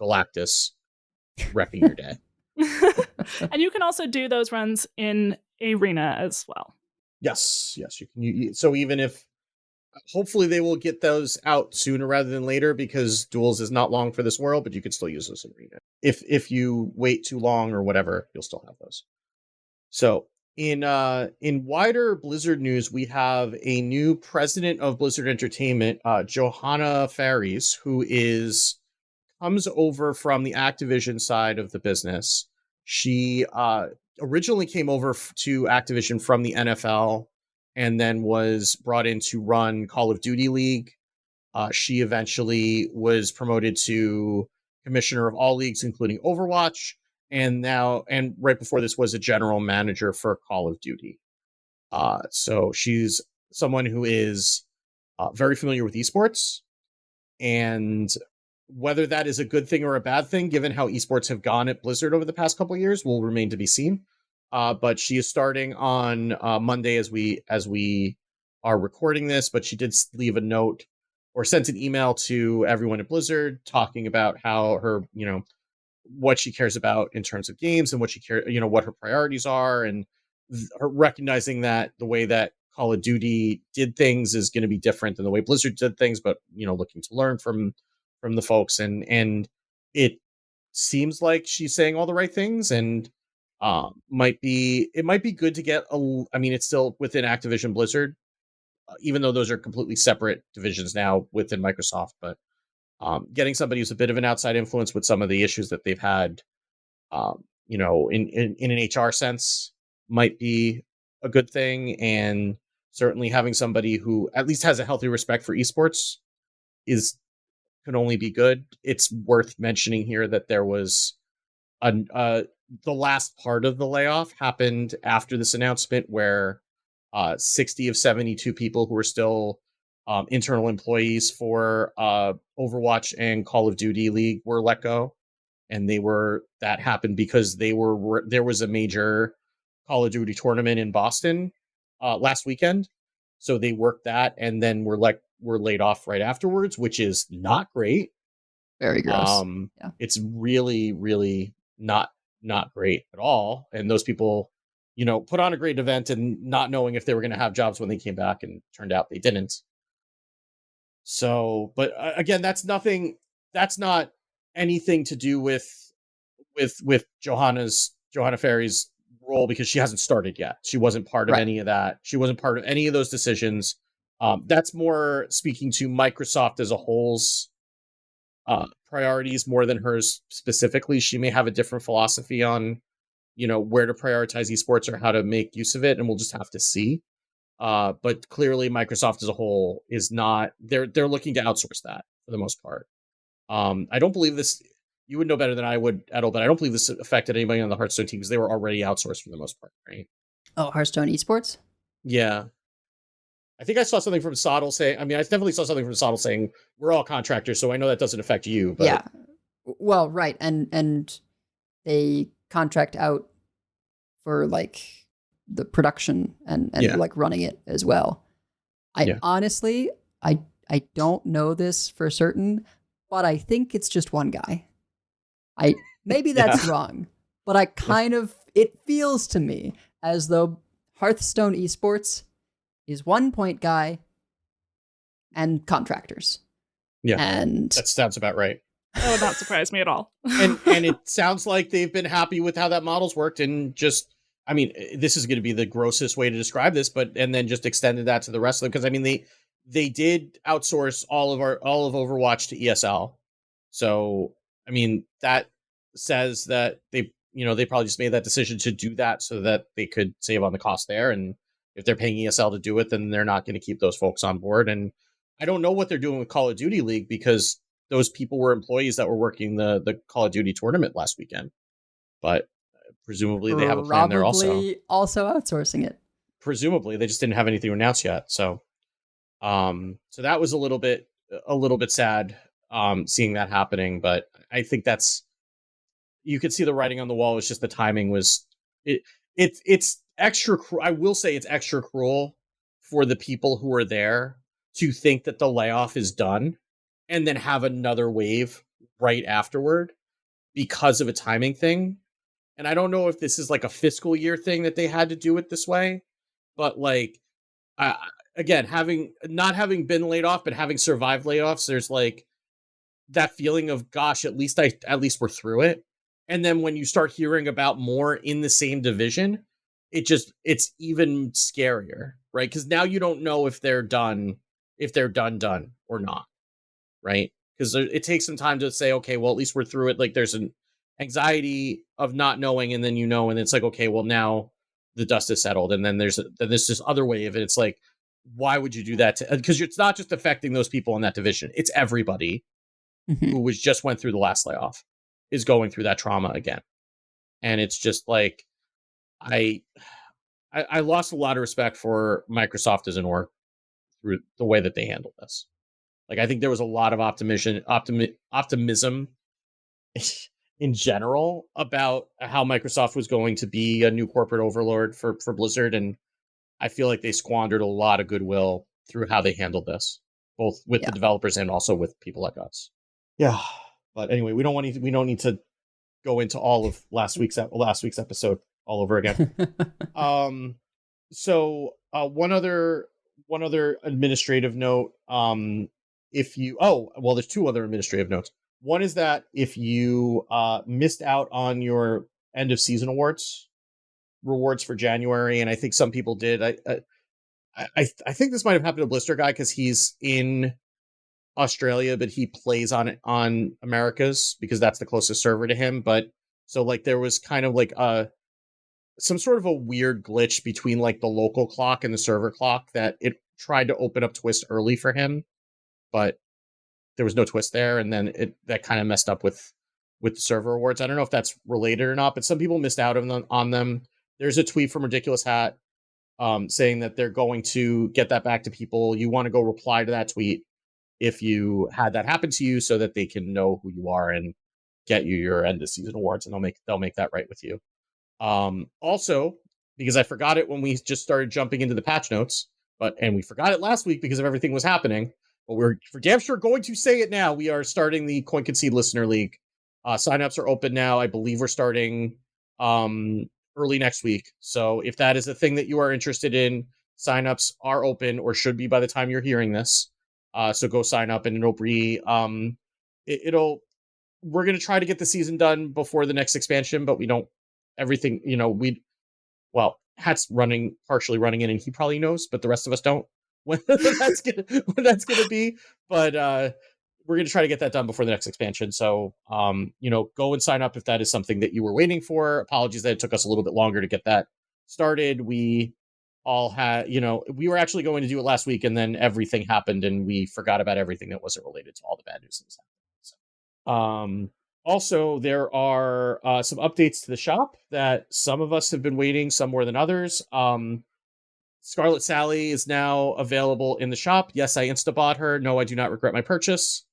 Galactus wrecking your day. And you can also do those runs in Arena as well. Yes, you can. So even if, hopefully they will get those out sooner rather than later, because Duels is not long for this world, but you can still use those in Arena. If you wait too long or whatever, you'll still have those. So in wider Blizzard news, we have a new president of Blizzard Entertainment, Johanna Faries, who comes over from the Activision side of the business. She originally came over to Activision from the NFL and then was brought in to run Call of Duty League. She eventually was promoted to commissioner of all leagues, including Overwatch, and right before this was a general manager for Call of Duty. So she's someone who is very familiar with esports, and whether that is a good thing or a bad thing, given how esports have gone at Blizzard over the past couple of years, will remain to be seen. But she is starting on Monday as we are recording this. But she did leave a note or sent an email to everyone at Blizzard talking about how her, what she cares about in terms of games and what what her priorities are, and her recognizing that the way that Call of Duty did things is going to be different than the way Blizzard did things, but looking to learn from the folks, and it seems like she's saying all the right things, and it might be good to get it's still within Activision Blizzard, even though those are completely separate divisions now within Microsoft, but getting somebody who's a bit of an outside influence with some of the issues that they've had, in an HR sense might be a good thing, and certainly having somebody who at least has a healthy respect for esports can only be good. It's worth mentioning here that there was the last part of the layoff happened after this announcement, where 60 of 72 people who were still internal employees for Overwatch and Call of Duty League were let go, and that happened because there was a major Call of Duty tournament in Boston last weekend, so they worked that and then were laid off right afterwards, which is not great. Very gross. Yeah. It's really, really not great at all. And those people, put on a great event and not knowing if they were going to have jobs when they came back, and turned out they didn't. So, but again, that's not anything to do with Johanna Ferry's role, because she hasn't started yet. She wasn't part of any of that. She wasn't part of any of those decisions. That's more speaking to Microsoft as a whole's priorities more than hers specifically. She may have a different philosophy on, where to prioritize esports or how to make use of it, and we'll just have to see. But clearly Microsoft as a whole is not, they're looking to outsource that for the most part. I don't believe this, you would know better than I would, Edel, but I don't believe this affected anybody on the Hearthstone team, because they were already outsourced for the most part, right? Oh, Hearthstone esports? Yeah. I think I saw something from Soddle saying, I definitely saw something from Soddle saying we're all contractors, so I know that doesn't affect you. But yeah. Well, right. And they contract out for the production and running it as well. Honestly, I don't know this for certain, but I think it's just one guy. Maybe that's wrong, but it feels to me as though Hearthstone esports is one point guy and contractors. Yeah, and that sounds about right. That would not surprise me at all. and it sounds like they've been happy with how that model's worked, and just, this is going to be the grossest way to describe this, and then just extended that to the rest of them, because they did outsource all of Overwatch to ESL. So that says that they probably just made that decision to do that so that they could save on the cost there. And if they're paying ESL to do it, then they're not going to keep those folks on board. And I don't know what they're doing with Call of Duty League, because those people were employees that were working the Call of Duty tournament last weekend. But presumably they have a plan there also. Probably also outsourcing it. Presumably they just didn't have anything to announce yet. So, so that was a little bit sad, seeing that happening. But I think you could see the writing on the wall. It's just the timing was it's extra. I will say it's extra cruel for the people who are there to think that the layoff is done and then have another wave right afterward because of a timing thing. And I don't know if this is a fiscal year thing that they had to do it this way, but again, not having been laid off, but having survived layoffs, there's that feeling of, gosh, at least we're through it. And then when you start hearing about more in the same division, it's even scarier, right? Because now you don't know if they're done or not, right? Because it takes some time to say, okay, well, at least we're through it. There's an anxiety of not knowing, and then and it's like, okay, well, now the dust is settled, and then there's this other wave, and it's like, why would you do that? Because it's not just affecting those people in that division; it's everybody who was just went through the last layoff is going through that trauma again, and it's just like I lost a lot of respect for Microsoft as an org through the way that they handled this. Like, I think there was a lot of optimism in general about how Microsoft was going to be a new corporate overlord for Blizzard, and I feel like they squandered a lot of goodwill through how they handled this, both with the developers and also with people like us. Yeah, but anyway, we don't need to go into all of last week's episode all over again. So one other administrative note. There's two other administrative notes. One is that if you missed out on your end of season rewards for January, and I think some people did. I think this might have happened to Blister Guy because he's in Australia, but he plays on Americas because that's the closest server to him. But so like there was kind of like some sort of a weird glitch between like the local clock and the server clock that it tried to open up Twist early for him, but there was no Twist there, and then that kind of messed up with the server rewards. I don't know if that's related or not, but some people missed out on them. There's a tweet from Ridiculous Hat saying that they're going to get that back to people. You want to go reply to that tweet if you had that happen to you, so that they can know who you are and get you your end of season awards, and they'll make that right with you. Also, because I forgot it when we just started jumping into the patch notes, and we forgot it last week because of everything was happening, but we're for damn sure going to say it now. We are starting the Concede Listener League. Signups are open now. I believe we're starting early next week. So if that is a thing that you are interested in, signups are open, or should be by the time you're hearing this. So go sign up, and it'll be we're going to try to get the season done before the next expansion, but we don't everything, Hat's partially running in, and he probably knows, but the rest of us don't when that's gonna be. But we're gonna try to get that done before the next expansion. So go and sign up if that is something that you were waiting for. Apologies that it took us a little bit longer to get that started. We all had, we were actually going to do it last week, and then everything happened, and we forgot about everything that wasn't related to all the bad news that was happening. So, also, there are some updates to the shop that some of us have been waiting, some more than others. Scarlet Sally is now available in the shop. Yes, I insta-bought her. No, I do not regret my purchase.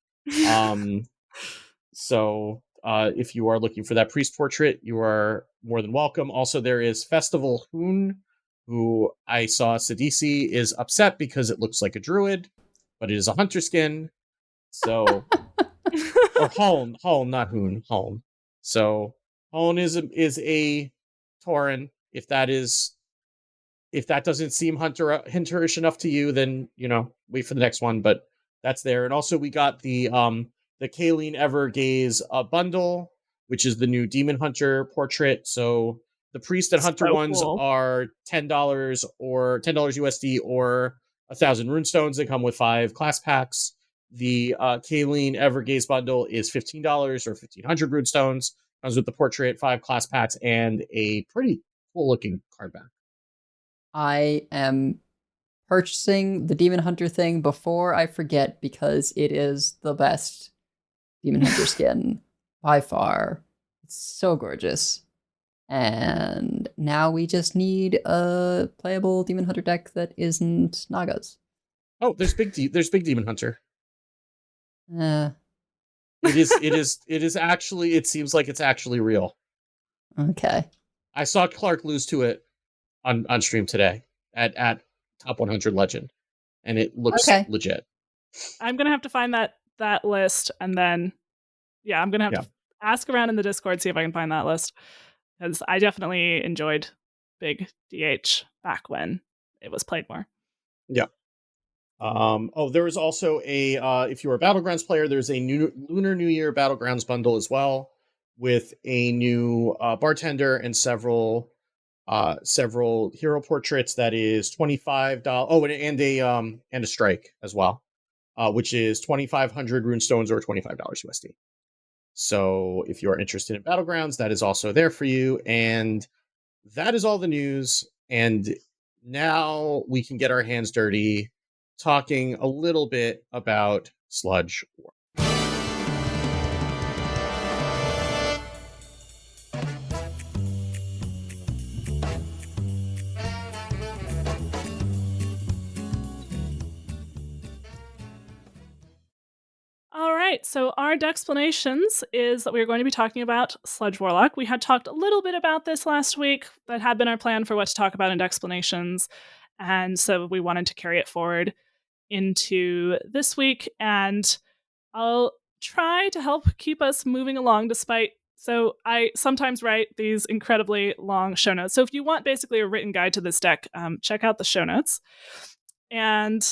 So if you are looking for that priest portrait, you are more than welcome. Also, there is Festival Hoon, who I saw Sidisi is upset because it looks like a druid, but it is a hunter skin. So... or Holm, not Hoon, Holm. So Holm is a Tauren. If that doesn't seem hunterish enough to you, then wait for the next one. But that's there. And also we got the Kaleen Evergaze bundle, which is the new Demon Hunter portrait. So the Priest and Hunter ones are $10 or $10 USD or 1,000 runestones. They come with 5 class packs. The Kaleen Evergaze bundle is $15 or 1,500 runestones. Comes with the portrait, 5 class packs, and a pretty cool looking card back. I am purchasing the Demon Hunter thing before I forget, because it is the best Demon Hunter skin by far. It's so gorgeous. And now we just need a playable Demon Hunter deck that isn't Nagas. Oh, there's big Demon Hunter. It is actually, it seems like it's actually real. Okay. I saw Clark lose to it on stream today at top 100 legend, and it looks legit. I'm gonna have to find that list, and then I'm gonna have to ask around in the Discord, see if I can find that list, because I definitely enjoyed Big DH back when it was played more. Yeah. There was also if you're a Battlegrounds player, there's a new Lunar New Year Battlegrounds bundle as well, with a new bartender and several hero portraits. That is $25. Oh, and a strike as well, which is 2,500 runestones or $25 USD. So if you are interested in Battlegrounds, that is also there for you. And that is all the news. And now we can get our hands dirty talking a little bit about Sludge Warlock. All right, so our Decksplanations is that we're going to be talking about Sludge Warlock. We had talked a little bit about this last week. That had been our plan for what to talk about in Decksplanations, and so we wanted to carry it forward into this week, and I'll try to help keep us moving along despite... So I sometimes write these incredibly long show notes. So if you want basically a written guide to this deck, check out the show notes. And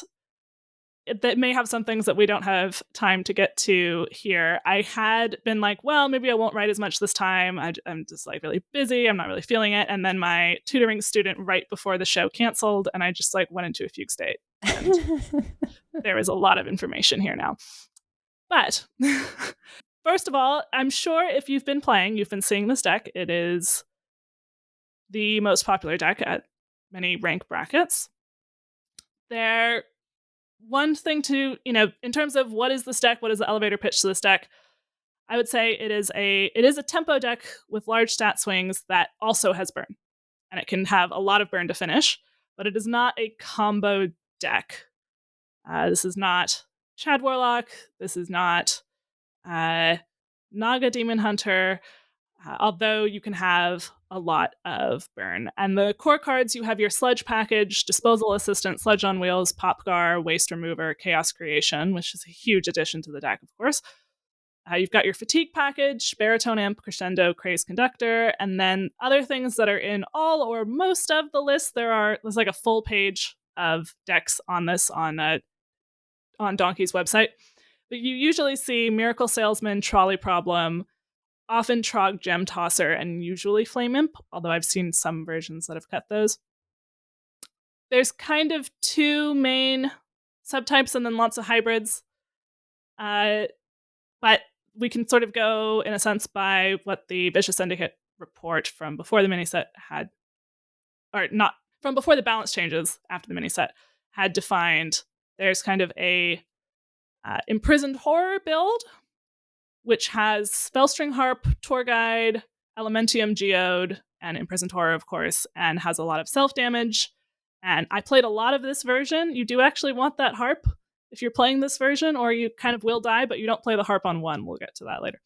that may have some things that we don't have time to get to here. I had been like, well, maybe I won't write as much this time. I'm just like really busy. I'm not really feeling it. And then my tutoring student right before the show canceled, and I just like went into a fugue state. And there is a lot of information here now. But first of all, I'm sure if you've been playing, you've been seeing this deck. It is the most popular deck at many rank brackets. One thing to, in terms of what is this deck, what is the elevator pitch to this deck, I would say it is a tempo deck with large stat swings that also has burn. And it can have a lot of burn to finish, but it is not a combo deck. This is not Chad Warlock. This is not Naga Demon Hunter, although you can have a lot of burn. And the core cards, you have your Sludge package, Disposal Assistant, Sludge on Wheels, Popgar, Waste Remover, Chaos Creation, which is a huge addition to the deck, of course. You've got your Fatigue package, Baritone Imp, Crescendo, Craze Conductor, and then other things that are in all or most of the list. There's like a full page of decks on this on Donkey's website. But you usually see Miracle Salesman, Trolley Problem, often Trog Gem Tosser, and usually Flame Imp, although I've seen some versions that have cut those. There's kind of two main subtypes and then lots of hybrids. But we can sort of go, in a sense, by what the Vicious Syndicate report from before the miniset had, or not, from before the balance changes after the miniset had defined. There's kind of a Imprisoned Horror build, which has Spellstring Harp, Tour Guide, Elementium Geode, and Imprisoned Horror, of course, and has a lot of self-damage. And I played a lot of this version. You do actually want that harp if you're playing this version, or you kind of will die, but you don't play the harp on one. We'll get to that later.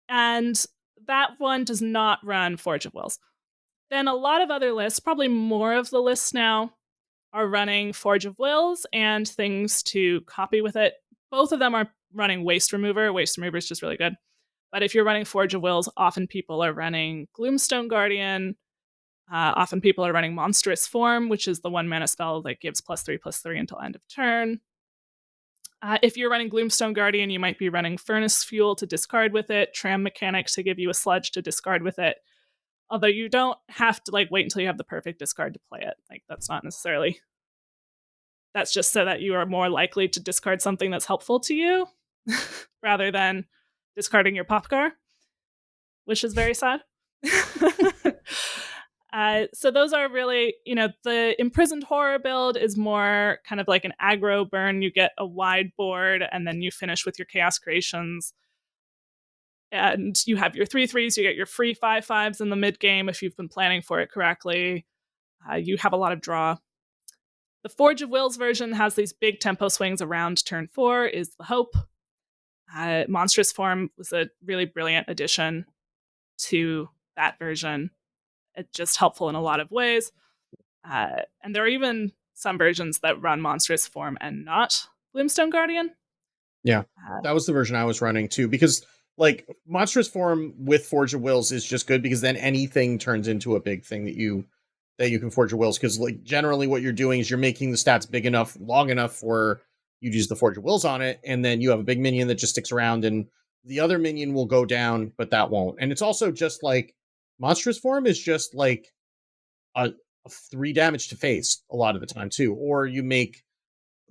And that one does not run Forge of Wills. Then a lot of other lists, probably more of the lists now, are running Forge of Wills and things to copy with it. Both of them are running Waste Remover. Waste Remover is just really good. But if you're running Forge of Wills, often people are running Gloomstone Guardian. Often people are running Monstrous Form, which is the 1-mana spell that gives +3/+3 until end of turn. If you're running Gloomstone Guardian, you might be running Furnace Fuel to discard with it, Tram Mechanics to give you a sludge to discard with it. Although you don't have to wait until you have the perfect discard to play it. That's not necessarily... That's just so that you are more likely to discard something that's helpful to you rather than discarding your Popgar, which is very sad. So those are really, the Imprisoned Horror build is more kind of like an aggro burn. You get a wide board and then you finish with your Chaos Creations. And you have your 3/3s, you get your free 5/5s in the mid game if you've been planning for it correctly. You have a lot of draw. The Forge of Wills version has these big tempo swings around turn 4, is the hope. Monstrous Form was a really brilliant addition to that version. It's just helpful in a lot of ways. And there are even some versions that run Monstrous Form and not Gloomstone Guardian. Yeah, that was the version I was running too, because Monstrous Form with Forge of Wills is just good because then anything turns into a big thing that you can Forge of Wills, because generally what you're doing is you're making the stats big enough, long enough for you to use the Forge of Wills on it, and then you have a big minion that just sticks around, and the other minion will go down, but that won't. And it's also just Monstrous Form is just a 3 damage to face a lot of the time too, or you make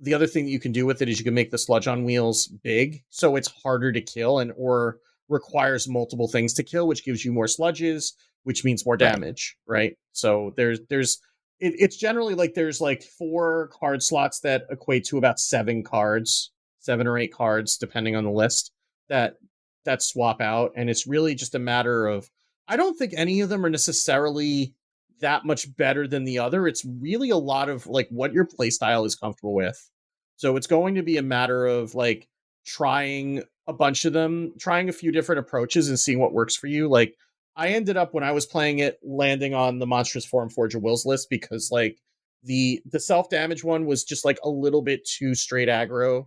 the other thing that you can do with it is you can make the sludge on wheels big, so it's harder to kill or requires multiple things to kill, which gives you more sludges, which means more damage, right? So it's generally like there's like 4 card slots that equate to about 7 or 8 cards, depending on the list, that swap out, and it's really just a matter of, I don't think any of them are necessarily that much better than the other. It's really a lot of like what your playstyle is comfortable with. So it's going to be a matter of like trying a bunch of them, trying a few different approaches and seeing what works for you. Like I ended up, when I was playing it, landing on the Monstrous Form Forge of Wills list because like the self-damage one was just like a little bit too straight aggro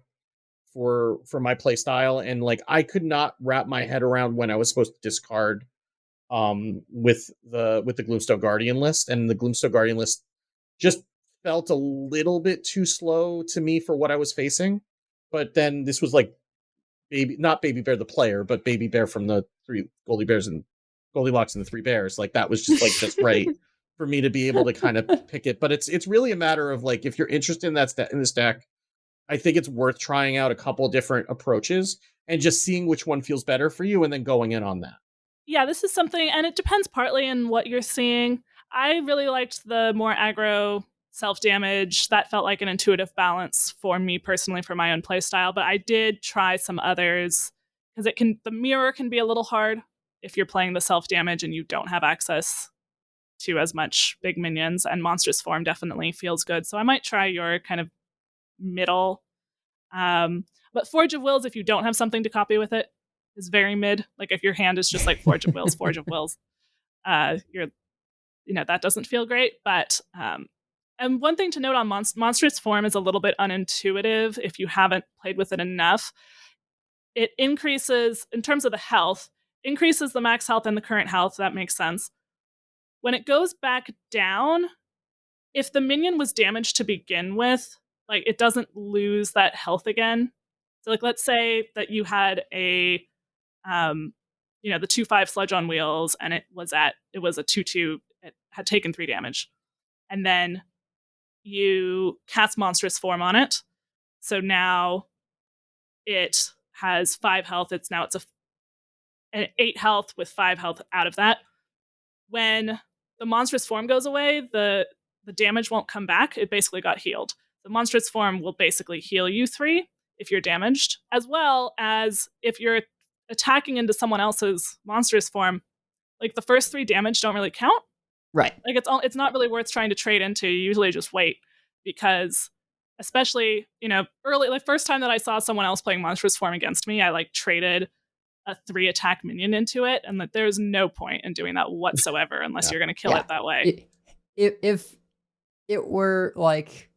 for my playstyle, and like I could not wrap my head around when I was supposed to discard with the Gloomstone Guardian list, and the Gloomstone Guardian list just felt a little bit too slow to me for what I was facing. But then this was like not Baby Bear the player, but Baby Bear from the 3 Goldilocks and the 3 Bears. Like that was just like just right for me to be able to kind of pick it. But it's really a matter of like, if you're interested in in this deck, I think it's worth trying out a couple different approaches and just seeing which one feels better for you and then going in on that. Yeah, this is something, and it depends partly on what you're seeing. I really liked the more aggro self-damage. That felt like an intuitive balance for me personally for my own playstyle, but I did try some others because the mirror can be a little hard if you're playing the self-damage and you don't have access to as much big minions, and Monstrous Form definitely feels good. So I might try your kind of middle. But Forge of Wills, if you don't have something to copy with it, is very mid. Like if your hand is just like Forge of Wills, that doesn't feel great. But and one thing to note on Monstrous Form is a little bit unintuitive if you haven't played with it enough. It increases, in terms of the health, increases the max health and the current health. That makes sense. When it goes back down, if the minion was damaged to begin with, like it doesn't lose that health again. So like let's say that you had the 2/5 sludge on wheels, and it was a 2/2, it had taken 3 damage. And then you cast Monstrous Form on it. So now it has 5 health. It's an 8 health with 5 health out of that. When the Monstrous Form goes away, the damage won't come back. It basically got healed. The Monstrous Form will basically heal you 3 if you're damaged, as well as if you're attacking into someone else's Monstrous Form. Like the first 3 damage don't really count. Right. Like it's not really worth trying to trade into. You usually just wait, because especially, early, like first time that I saw someone else playing Monstrous Form against me, I like traded a 3 attack minion into it, and that there's no point in doing that whatsoever unless you're going to kill it that way. If it were like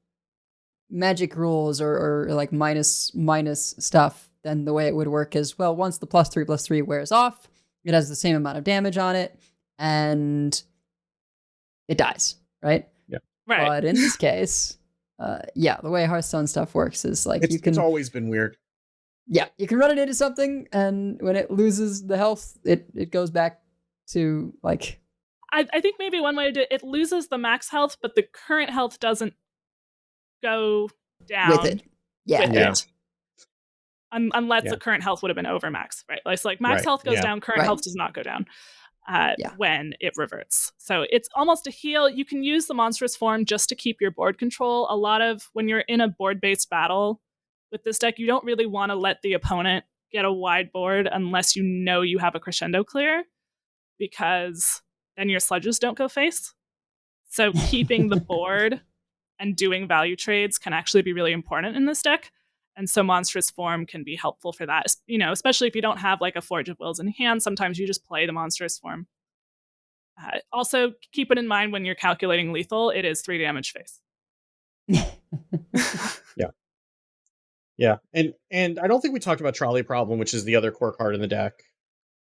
magic rules or like minus stuff, then the way it would work is, well, once the +3/+3 wears off, it has the same amount of damage on it, and it dies, right? Yeah. Right. But in this case, the way Hearthstone stuff works is like it's always been weird. Yeah, you can run it into something, and when it loses the health, it goes back to like. I think maybe one way to do it loses the max health, but the current health doesn't go down with it. Yeah. Unless the current health would have been over max, right? It's like max health goes down, current health does not go down when it reverts. So it's almost a heal. You can use the Monstrous Form just to keep your board control. A lot of when you're in a board-based battle with this deck, you don't really want to let the opponent get a wide board unless you know you have a crescendo clear, because then your sludges don't go face. So keeping the board and doing value trades can actually be really important in this deck. And so Monstrous Form can be helpful for that, especially if you don't have like a Forge of Wills in hand. Sometimes you just play the Monstrous Form. Also, keep it in mind when you're calculating lethal, it is 3 damage face. Yeah. And I don't think we talked about Trolley Problem, which is the other core card in the deck,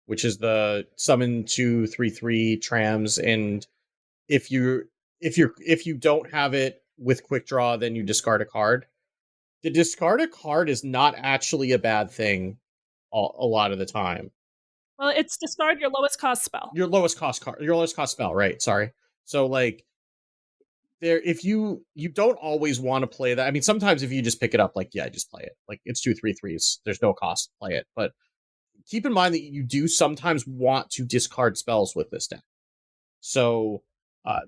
which is the summon 2/3/3 trams. And if you don't have it with quick draw, then you discard a card. The discard a card is not actually a bad thing a lot of the time. Well, it's discard your lowest cost spell. Your lowest cost spell, right? Sorry. So like if you don't always want to play that. I mean, sometimes if you just pick it up, like, yeah, just play it. Like, it's 2/3/3s. There's no cost to play it. But keep in mind that you do sometimes want to discard spells with this deck. So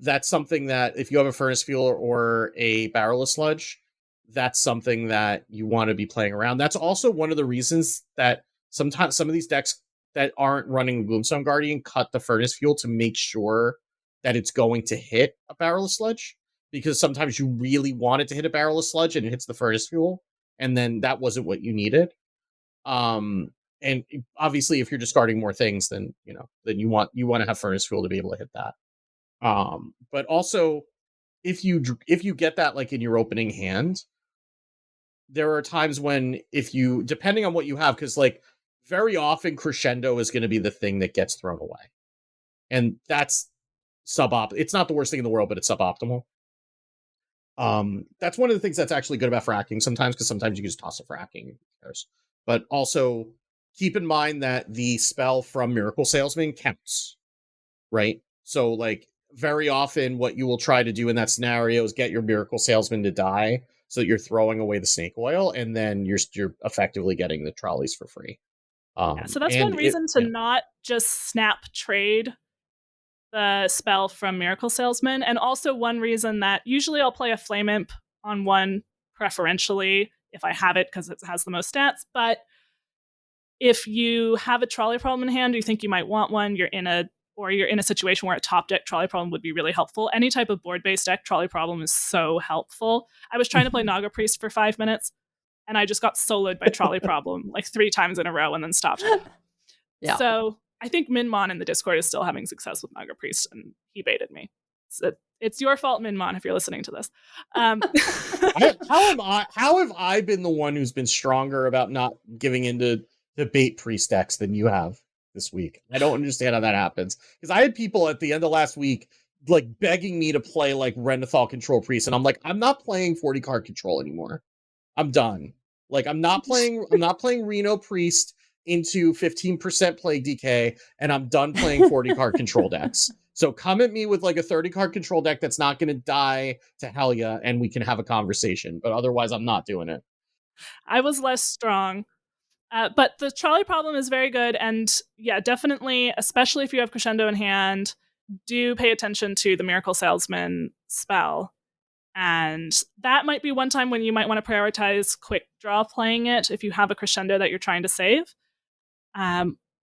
that's something that if you have a Furnace Fuel or a Barrelless Sludge, that's something that you want to be playing around. That's also one of the reasons that sometimes some of these decks that aren't running Gloomstone Guardian cut the Furnace Fuel to make sure that it's going to hit a Barrelless Sludge, because sometimes you really want it to hit a Barrelless Sludge and it hits the Furnace Fuel, and then that wasn't what you needed. And obviously, if you're discarding more things, then then you want to have Furnace Fuel to be able to hit that. But also, if you get that like in your opening hand, there are times when depending on what you have, because like very often Crescendo is going to be the thing that gets thrown away, and that's it's not the worst thing in the world, but it's suboptimal. That's one of the things that's actually good about fracking sometimes, because sometimes you can just toss a fracking. But also keep in mind that the spell from Miracle Salesman counts, right? So like very often what you will try to do in that scenario is get your Miracle Salesman to die so that you're throwing away the snake oil, and then you're effectively getting the trolleys for free. So that's one reason to not just snap trade the spell from Miracle Salesman, and also one reason that usually I'll play a Flame Imp on one preferentially if I have it because it has the most stats, but if you have a trolley problem in hand, or you think you might want one, you're in a situation where a top deck trolley problem would be really helpful. Any type of board-based deck trolley problem is so helpful. I was trying to play Naga Priest for 5 minutes, and I just got soloed by trolley problem like 3 times in a row and then stopped. Yeah. So I think Minmon in the Discord is still having success with Naga Priest, and he baited me. So it's your fault, Minmon, if you're listening to this. How have I been the one who's been stronger about not giving into the bait priest decks than you have this week? I don't understand how that happens, because I had people at the end of last week like begging me to play like Renathal Control Priest, and I'm like, I'm not playing 40 card control anymore. I'm done. Like, I'm not playing Reno Priest into 15% Plague DK, and I'm done playing 40 card control decks. So come at me with like a 30 card control deck that's not going to die to Helya, and we can have a conversation. But otherwise, I'm not doing it. I was less strong. But the trolley problem is very good, and yeah, definitely, especially if you have Crescendo in hand, do pay attention to the Miracle Salesman spell. And that might be one time when you might want to prioritize quick draw playing it if you have a Crescendo that you're trying to save.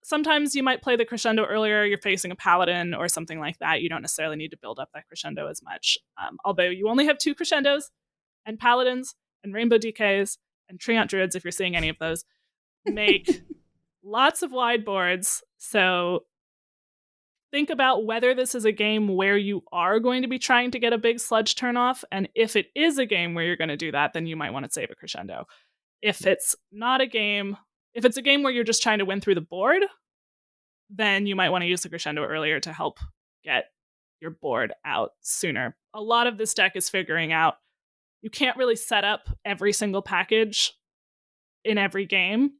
Sometimes you might play the Crescendo earlier, you're facing a Paladin or something like that. You don't necessarily need to build up that Crescendo as much. Although you only have 2 Crescendos, and Paladins, and Rainbow DKs, and Treant Druids, if you're seeing any of those, make lots of wide boards. So think about whether this is a game where you are going to be trying to get a big sludge turnoff, and if it is a game where you're going to do that, then you might want to save a Crescendo. If it's not a game, if it's a game where you're just trying to win through the board, then you might want to use the Crescendo earlier to help get your board out sooner. A lot of this deck is figuring out you can't really set up every single package in every game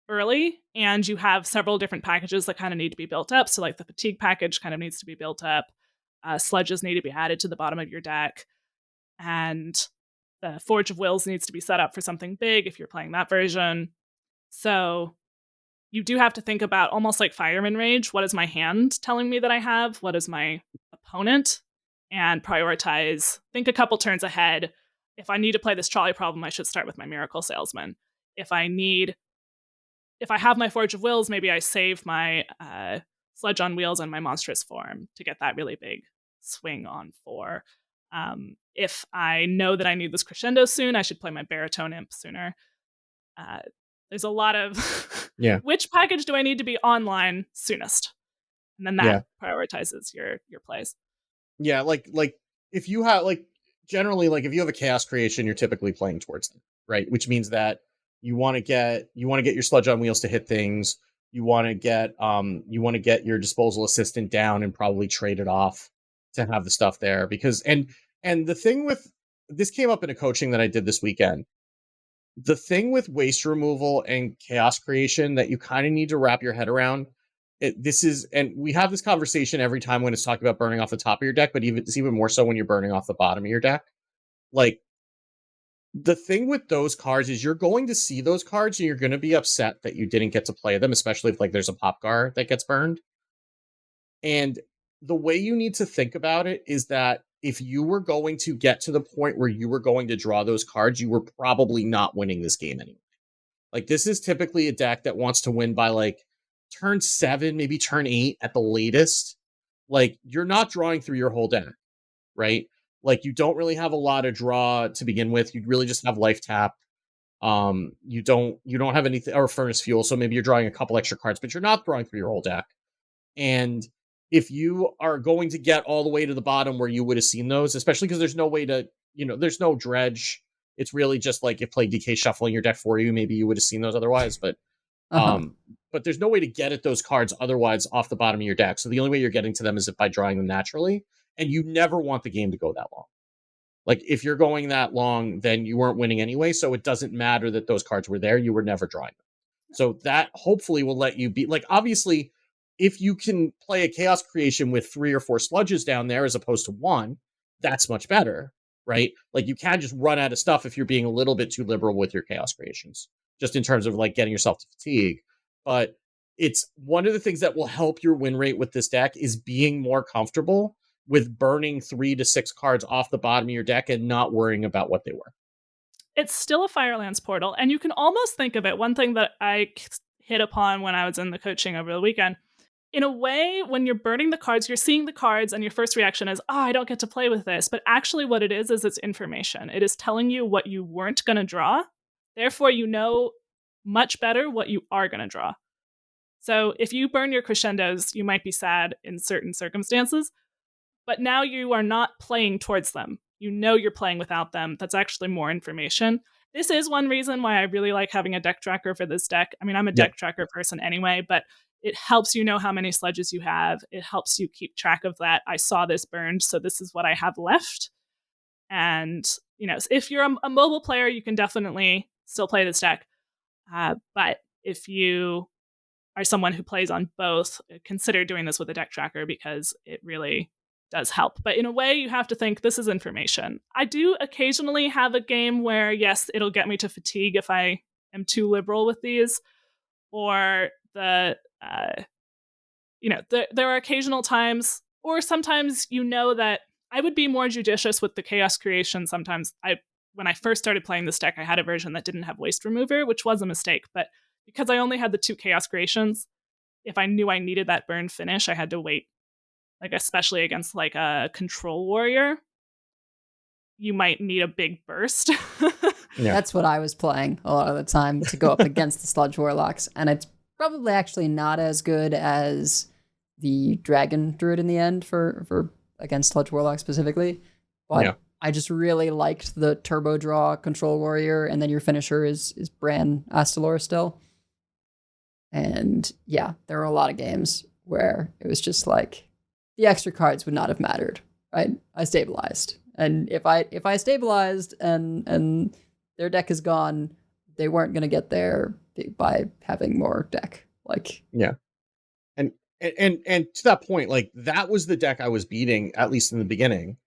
early, and you have several different packages that kind of need to be built up. So like the fatigue package kind of needs to be built up. Sludges need to be added to the bottom of your deck, and the Forge of Wills needs to be set up for something big if you're playing that version. So you do have to think about, almost like Fireman Rage, what is my hand telling me that I have? What is my opponent? And prioritize, think a couple turns ahead. If I need to play this trolley problem, I should start with my Miracle Salesman. If I have my Forge of Wills, maybe I save my Sludge on Wheels and my Monstrous Form to get that really big swing on 4. If I know that I need this Crescendo soon, I should play my Baritone Imp sooner. There's a lot of which package do I need to be online soonest? And then that prioritizes your plays. Yeah, like if you have generally if you have a Chaos Creation, you're typically playing towards them, right? Which means that you want to get your Sludge on Wheels to hit things. You want to get your Disposal Assistant down and probably trade it off to have the stuff there, because and the thing with this came up in a coaching that I did this weekend. The thing with waste removal and Chaos Creation that you kind of need to wrap your head around and we have this conversation every time when it's talking about burning off the top of your deck, but it's even more so when you're burning off the bottom of your deck. Like, the thing with those cards is you're going to see those cards and you're going to be upset that you didn't get to play them, especially if like there's a pop guard that gets burned. And the way you need to think about it is that if you were going to get to the point where you were going to draw those cards, you were probably not winning this game anyway. Like, this is typically a deck that wants to win by like turn 7, maybe turn 8 at the latest. Like, you're not drawing through your whole deck, right? Like, you don't really have a lot of draw to begin with. You really just have life tap. You don't have anything, or furnace fuel, so maybe you're drawing a couple extra cards, but you're not drawing through your whole deck. And if you are going to get all the way to the bottom where you would have seen those, especially because there's no way to, there's no dredge. It's really just like if Plague Decay shuffling your deck for you, maybe you would have seen those otherwise, but but there's no way to get at those cards otherwise off the bottom of your deck. So the only way you're getting to them is by drawing them naturally, and you never want the game to go that long. Like, if you're going that long, then you weren't winning anyway, so it doesn't matter that those cards were there. You were never drawing them. So that hopefully will let you be, like, obviously, if you can play a Chaos Creation with 3 or 4 sludges down there as opposed to 1, that's much better, right? Like, you can just run out of stuff if you're being a little bit too liberal with your Chaos Creations, just in terms of, like, getting yourself to fatigue. But it's one of the things that will help your win rate with this deck is being more comfortable with burning 3 to 6 cards off the bottom of your deck and not worrying about what they were. It's still a Firelands portal, and you can almost think of it. One thing that I hit upon when I was in the coaching over the weekend, in a way, when you're burning the cards, you're seeing the cards and your first reaction is, I don't get to play with this. But actually what it is it's information. It is telling you what you weren't going to draw. Therefore, you know much better what you are going to draw. So if you burn your crescendos, you might be sad in certain circumstances, but now you are not playing towards them. You know you're playing without them. That's actually more information. This is one reason why I really like having a deck tracker for this deck. I mean, I'm a deck tracker person anyway, but it helps you know how many sludges you have. It helps you keep track of that. I saw this burned, so this is what I have left. And, if you're a mobile player, you can definitely still play this deck. But if you are someone who plays on both, consider doing this with a deck tracker because it really does help. But in a way, you have to think this is information. I do occasionally have a game where, yes, it'll get me to fatigue if I am too liberal with these, or there are occasional times, or sometimes that I would be more judicious with the Chaos Creation. Sometimes when I first started playing this deck, I had a version that didn't have Waste Remover, which was a mistake. But because I only had the 2 Chaos Creations, if I knew I needed that burn finish, I had to wait. Like, especially against like a Control Warrior, you might need a big burst. That's what I was playing a lot of the time to go up against the Sludge Warlocks, and it's probably actually not as good as the Dragon Druid in the end for against Sludge Warlock specifically. But I just really liked the turbo draw Control Warrior, and then your finisher is Bran Astalor still. And yeah, there were a lot of games where it was just like the extra cards would not have mattered. Right? I stabilized. And if I stabilized and their deck is gone, they weren't going to get there by having more deck. Like, yeah. And to that point, like, that was the deck I was beating, at least in the beginning,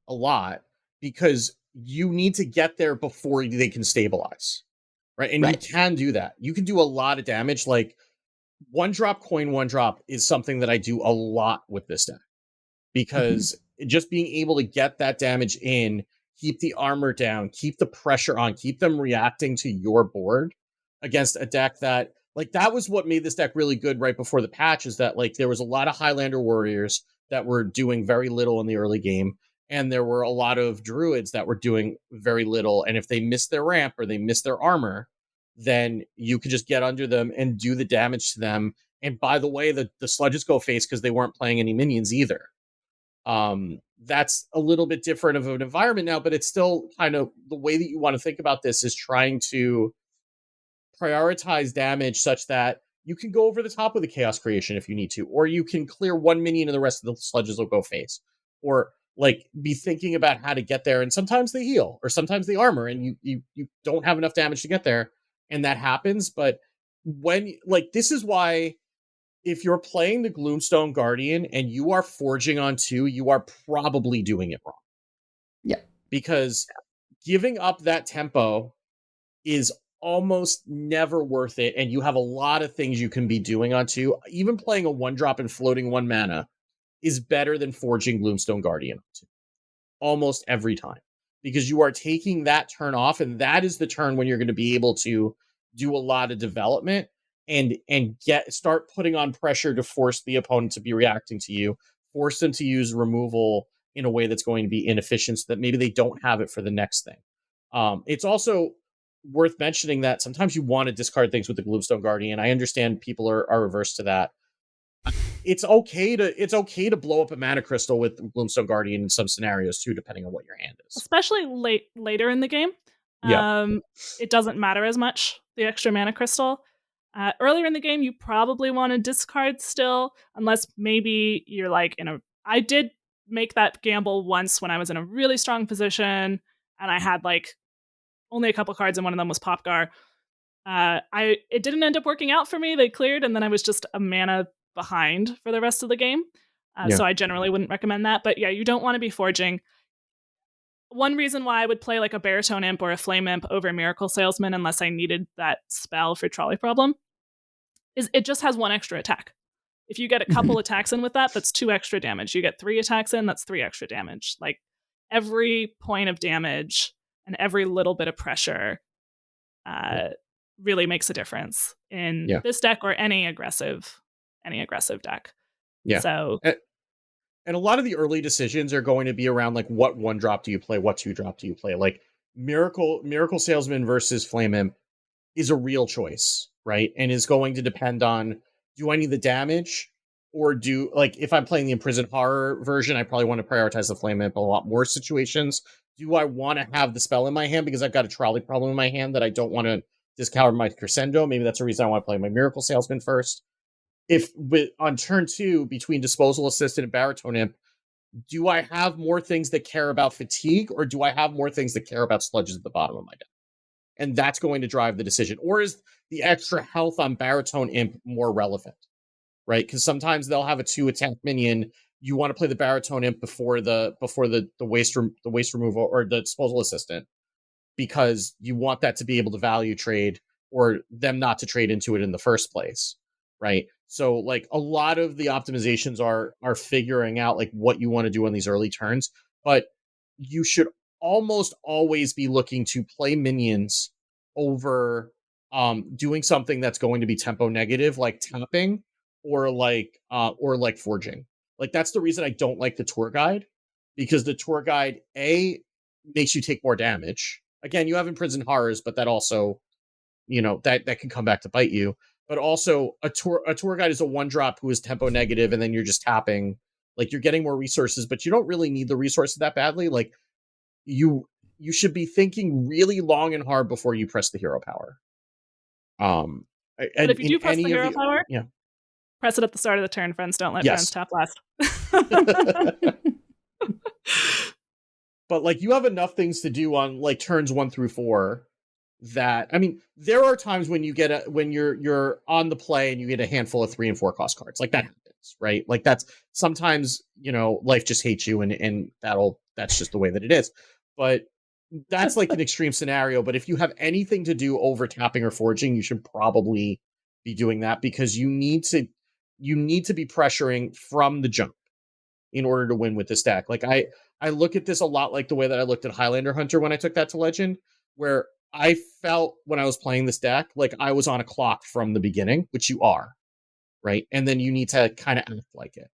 a lot, because you need to get there before they can stabilize. Right? And you can do that. You can do a lot of damage. Like, 1-drop coin 1-drop is something that I do a lot with this deck, because just being able to get that damage in, keep the armor down, keep the pressure on, keep them reacting to your board against a deck that, like, that was what made this deck really good right before the patch, is that, like, there was a lot of Highlander warriors that were doing very little in the early game, and there were a lot of druids that were doing very little, and if they missed their ramp or they missed their armor, then you could just get under them and do the damage to them. And by the way, the sludges go face because they weren't playing any minions either. That's a little bit different of an environment now, but it's still kind of the way that you want to think about this is trying to prioritize damage such that you can go over the top of the Chaos Creation if you need to, or you can clear 1 minion and the rest of the sludges will go face, or like be thinking about how to get there. And sometimes they heal, or sometimes they armor, and you don't have enough damage to get there, and that happens. But when, like, this is why if you're playing the Gloomstone Guardian and you are forging on 2, you are probably doing it wrong. Yeah. Because giving up that tempo is almost never worth it, and you have a lot of things you can be doing on 2. Even playing a 1-drop and floating 1 mana is better than forging Gloomstone Guardian on 2. Almost every time. Because you are taking that turn off, and that is the turn when you're going to be able to do a lot of development and start putting on pressure to force the opponent to be reacting to you, force them to use removal in a way that's going to be inefficient so that maybe they don't have it for the next thing. It's also worth mentioning that sometimes you want to discard things with the Gloomstone Guardian. I understand people are averse to that. It's okay to blow up a mana crystal with Gloomstone Guardian in some scenarios too, depending on what your hand is. Especially later in the game. Yeah. It doesn't matter as much, the extra mana crystal. Earlier in the game, you probably want to discard still, unless maybe you're like I did make that gamble once when I was in a really strong position, and I had like only a couple cards, and one of them was Popgar. It didn't end up working out for me. They cleared, and then I was just a mana behind for the rest of the game. So I generally wouldn't recommend that. But yeah, you don't want to be forging. One reason why I would play like a Baritone Imp or a Flame Imp over Miracle Salesman, unless I needed that spell for Trolley Problem, is it just has 1 extra attack. If you get a couple attacks in with that, that's 2 extra damage. You get 3 attacks in, that's 3 extra damage. Like every point of damage and every little bit of pressure really makes a difference in this deck or any aggressive deck. Yeah. So and a lot of the early decisions are going to be around like what 1-drop do you play, what 2-drop do you play. Like Miracle Salesman versus Flame Imp is a real choice, right? And is going to depend on, do I need the damage, or if I'm playing the Imprisoned Horror version, I probably want to prioritize the Flame Imp a lot more situations. Do I want to have the spell in my hand because I've got a Trolley Problem in my hand that I don't want to discard my Crescendo? Maybe that's a reason I want to play my Miracle Salesman first. On turn 2, between Disposal Assistant and Baritone Imp, do I have more things that care about fatigue, or do I have more things that care about sludges at the bottom of my deck? And that's going to drive the decision. Or is the extra health on Baritone Imp more relevant, right? Because sometimes they'll have a 2-attack minion. You want to play the Baritone Imp before the waste removal or the Disposal Assistant, because you want that to be able to value trade, or them not to trade into it in the first place, right? So like a lot of the optimizations are figuring out like what you want to do on these early turns, but you should almost always be looking to play minions over doing something that's going to be tempo negative, like tapping or like forging. Like that's the reason I don't like the tour guide, because the tour guide makes you take more damage. Again, you have Imprisoned Horrors, but that also, that can come back to bite you. But also a tour guide is a 1-drop who is tempo negative, and then you're just tapping. Like you're getting more resources, but you don't really need the resources that badly. Like you should be thinking really long and hard before you press the hero power. But if you do press the hero power, press it at the start of the turn, friends. Don't let friends tap last. But like you have enough things to do on like turns 1 through 4 that, I mean, there are times when when you're on the play and you get a handful of 3 and 4 cost cards. Like that happens, right? Like that's sometimes, life just hates you, and that's just the way that it is. But that's like an extreme scenario. But if you have anything to do over tapping or forging, you should probably be doing that, because you need to be pressuring from the jump in order to win with this deck. Like I look at this a lot like the way that I looked at Highlander Hunter when I took that to Legend, where I felt when I was playing this deck like I was on a clock from the beginning, which you are, right? And then you need to kind of act like it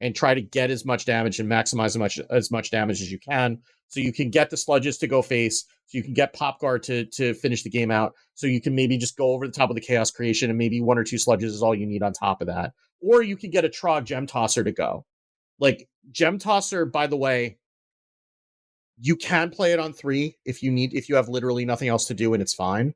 and try to get as much damage and maximize as much damage as you can, so you can get the sludges to go face, so you can get Popgar to finish the game out, so you can maybe just go over the top of the Chaos Creation, and maybe 1 or 2 sludges is all you need on top of that. Or you can get a Trog Gem Tosser to go. Like Gem Tosser, by the way, you can play it on 3 if you have literally nothing else to do, and it's fine.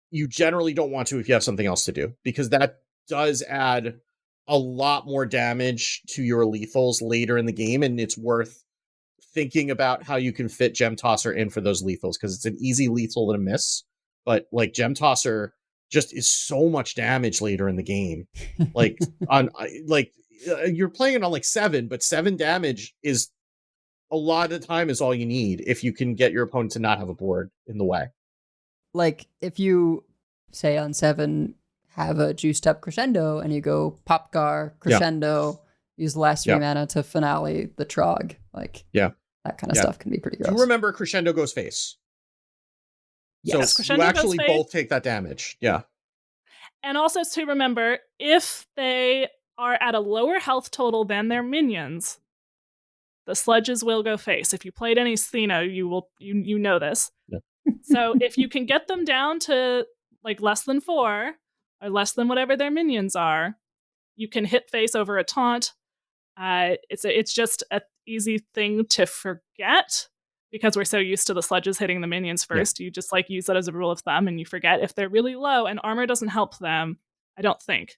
You generally don't want to if you have something else to do, because that does add a lot more damage to your lethals later in the game, and it's worth thinking about how you can fit Gem Tosser in for those lethals, because it's an easy lethal to miss. But like Gem Tosser just is so much damage later in the game. Like you're playing it on like 7, but 7 damage is a lot of the time is all you need if you can get your opponent to not have a board in the way. Like, if you, say on 7, have a juiced up crescendo, and you go Popgar, crescendo, use the last 3 mana to finale the Trog. Like, that kind of stuff can be pretty gross. Do remember crescendo goes face? Yes, so crescendo you actually goes face. both take that damage. Yeah. And also to remember, if they are at a lower health total than their minions, the sludges will go face. If you played any Stheno, you know this. Yeah. So if you can get them down to like less than 4 or less than whatever their minions are, you can hit face over a taunt. It's just an easy thing to forget because we're so used to the sludges hitting the minions first. You just like use that as a rule of thumb, and you forget if they're really low, and armor doesn't help them. I don't think.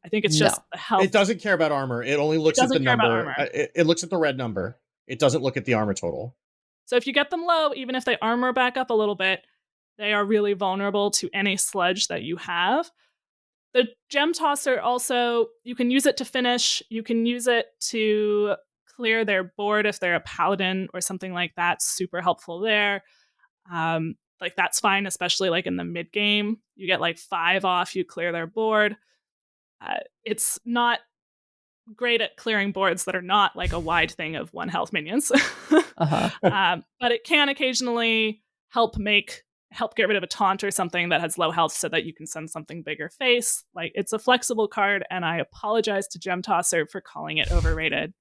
I think it's just health. It doesn't care about armor. It only looks at the number. It looks at the red number. It doesn't look at the armor total. So if you get them low, even if they armor back up a little bit, they are really vulnerable to any sludge that you have. The Gem Tosser also, you can use it to finish. You can use it to clear their board if they're a paladin or something like that. Super helpful there. Like that's fine, especially like in the mid game. You get like 5 off, you clear their board. It's not great at clearing boards that are not like a wide thing of 1 health minions. But it can occasionally help get rid of a taunt or something that has low health so that you can send something bigger face. Like it's a flexible card, and I apologize to Gem Tosser for calling it overrated.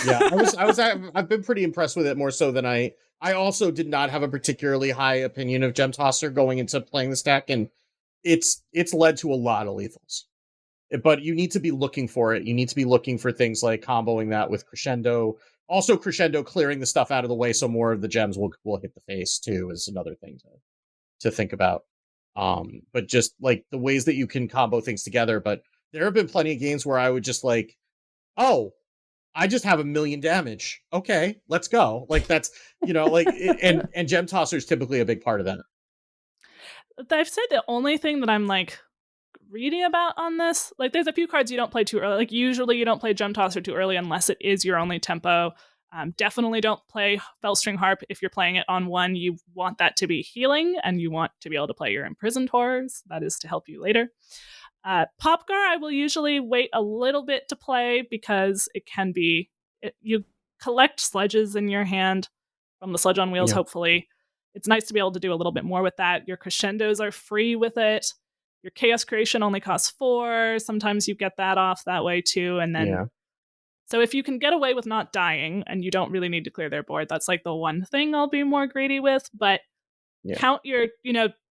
I've been pretty impressed with it, more so than I also did not have a particularly high opinion of Gem Tosser going into playing this deck, and it's led to a lot of lethals. But you need to be looking for it. You need to be looking for things like comboing that with Crescendo. Also, Crescendo clearing the stuff out of the way so more of the gems will hit the face too is another thing to think about. But just like the ways that you can combo things together. But there have been plenty of games where I would just like, oh, I just have 1,000,000 damage. Okay, let's go. Like that's, like, and Gem Tosser is typically a big part of that. I've said the only thing that I'm like greedy about on this, like there's a few cards you don't play too early. Like usually you don't play Gem Tosser too early unless it is your only tempo. Definitely don't play Felstring Harp if you're playing it on 1. You want that to be healing, and you want to be able to play your Imprisoned Horrors. That is to help you later. Popgar, I will usually wait a little bit to play because it can be... you collect sludges in your hand from the Sludge on Wheels, hopefully. It's nice to be able to do a little bit more with that. Your Crescendos are free with it. Your Chaos Creation only costs 4. Sometimes you get that off that way too. And then, so if you can get away with not dying and you don't really need to clear their board, that's like the one thing I'll be more greedy with. But count your,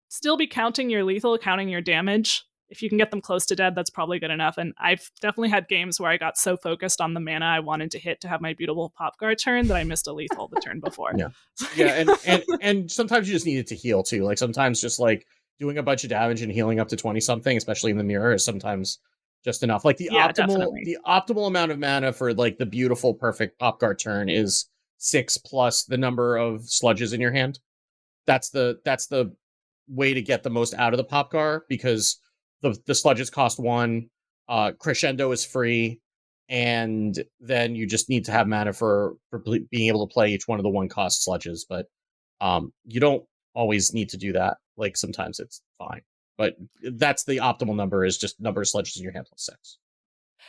still be counting your lethal, counting your damage. If you can get them close to dead, that's probably good enough. And I've definitely had games where I got so focused on the mana I wanted to hit to have my beautiful Popgar turn that I missed a lethal the turn before. And sometimes you just need it to heal too. Like sometimes just like doing a bunch of damage and healing up to 20 something, especially in the mirror, is sometimes just enough. Like the optimal amount of mana for like the beautiful, perfect Popgar turn is 6 plus the number of sludges in your hand. That's the way to get the most out of the Popgar, because the sludges cost 1, Crescendo is free, and then you just need to have mana for being able to play each one of the 1 cost sludges. But you don't always need to do that. Like sometimes it's fine, but that's the optimal number, is just number of sludges in your hand plus 6.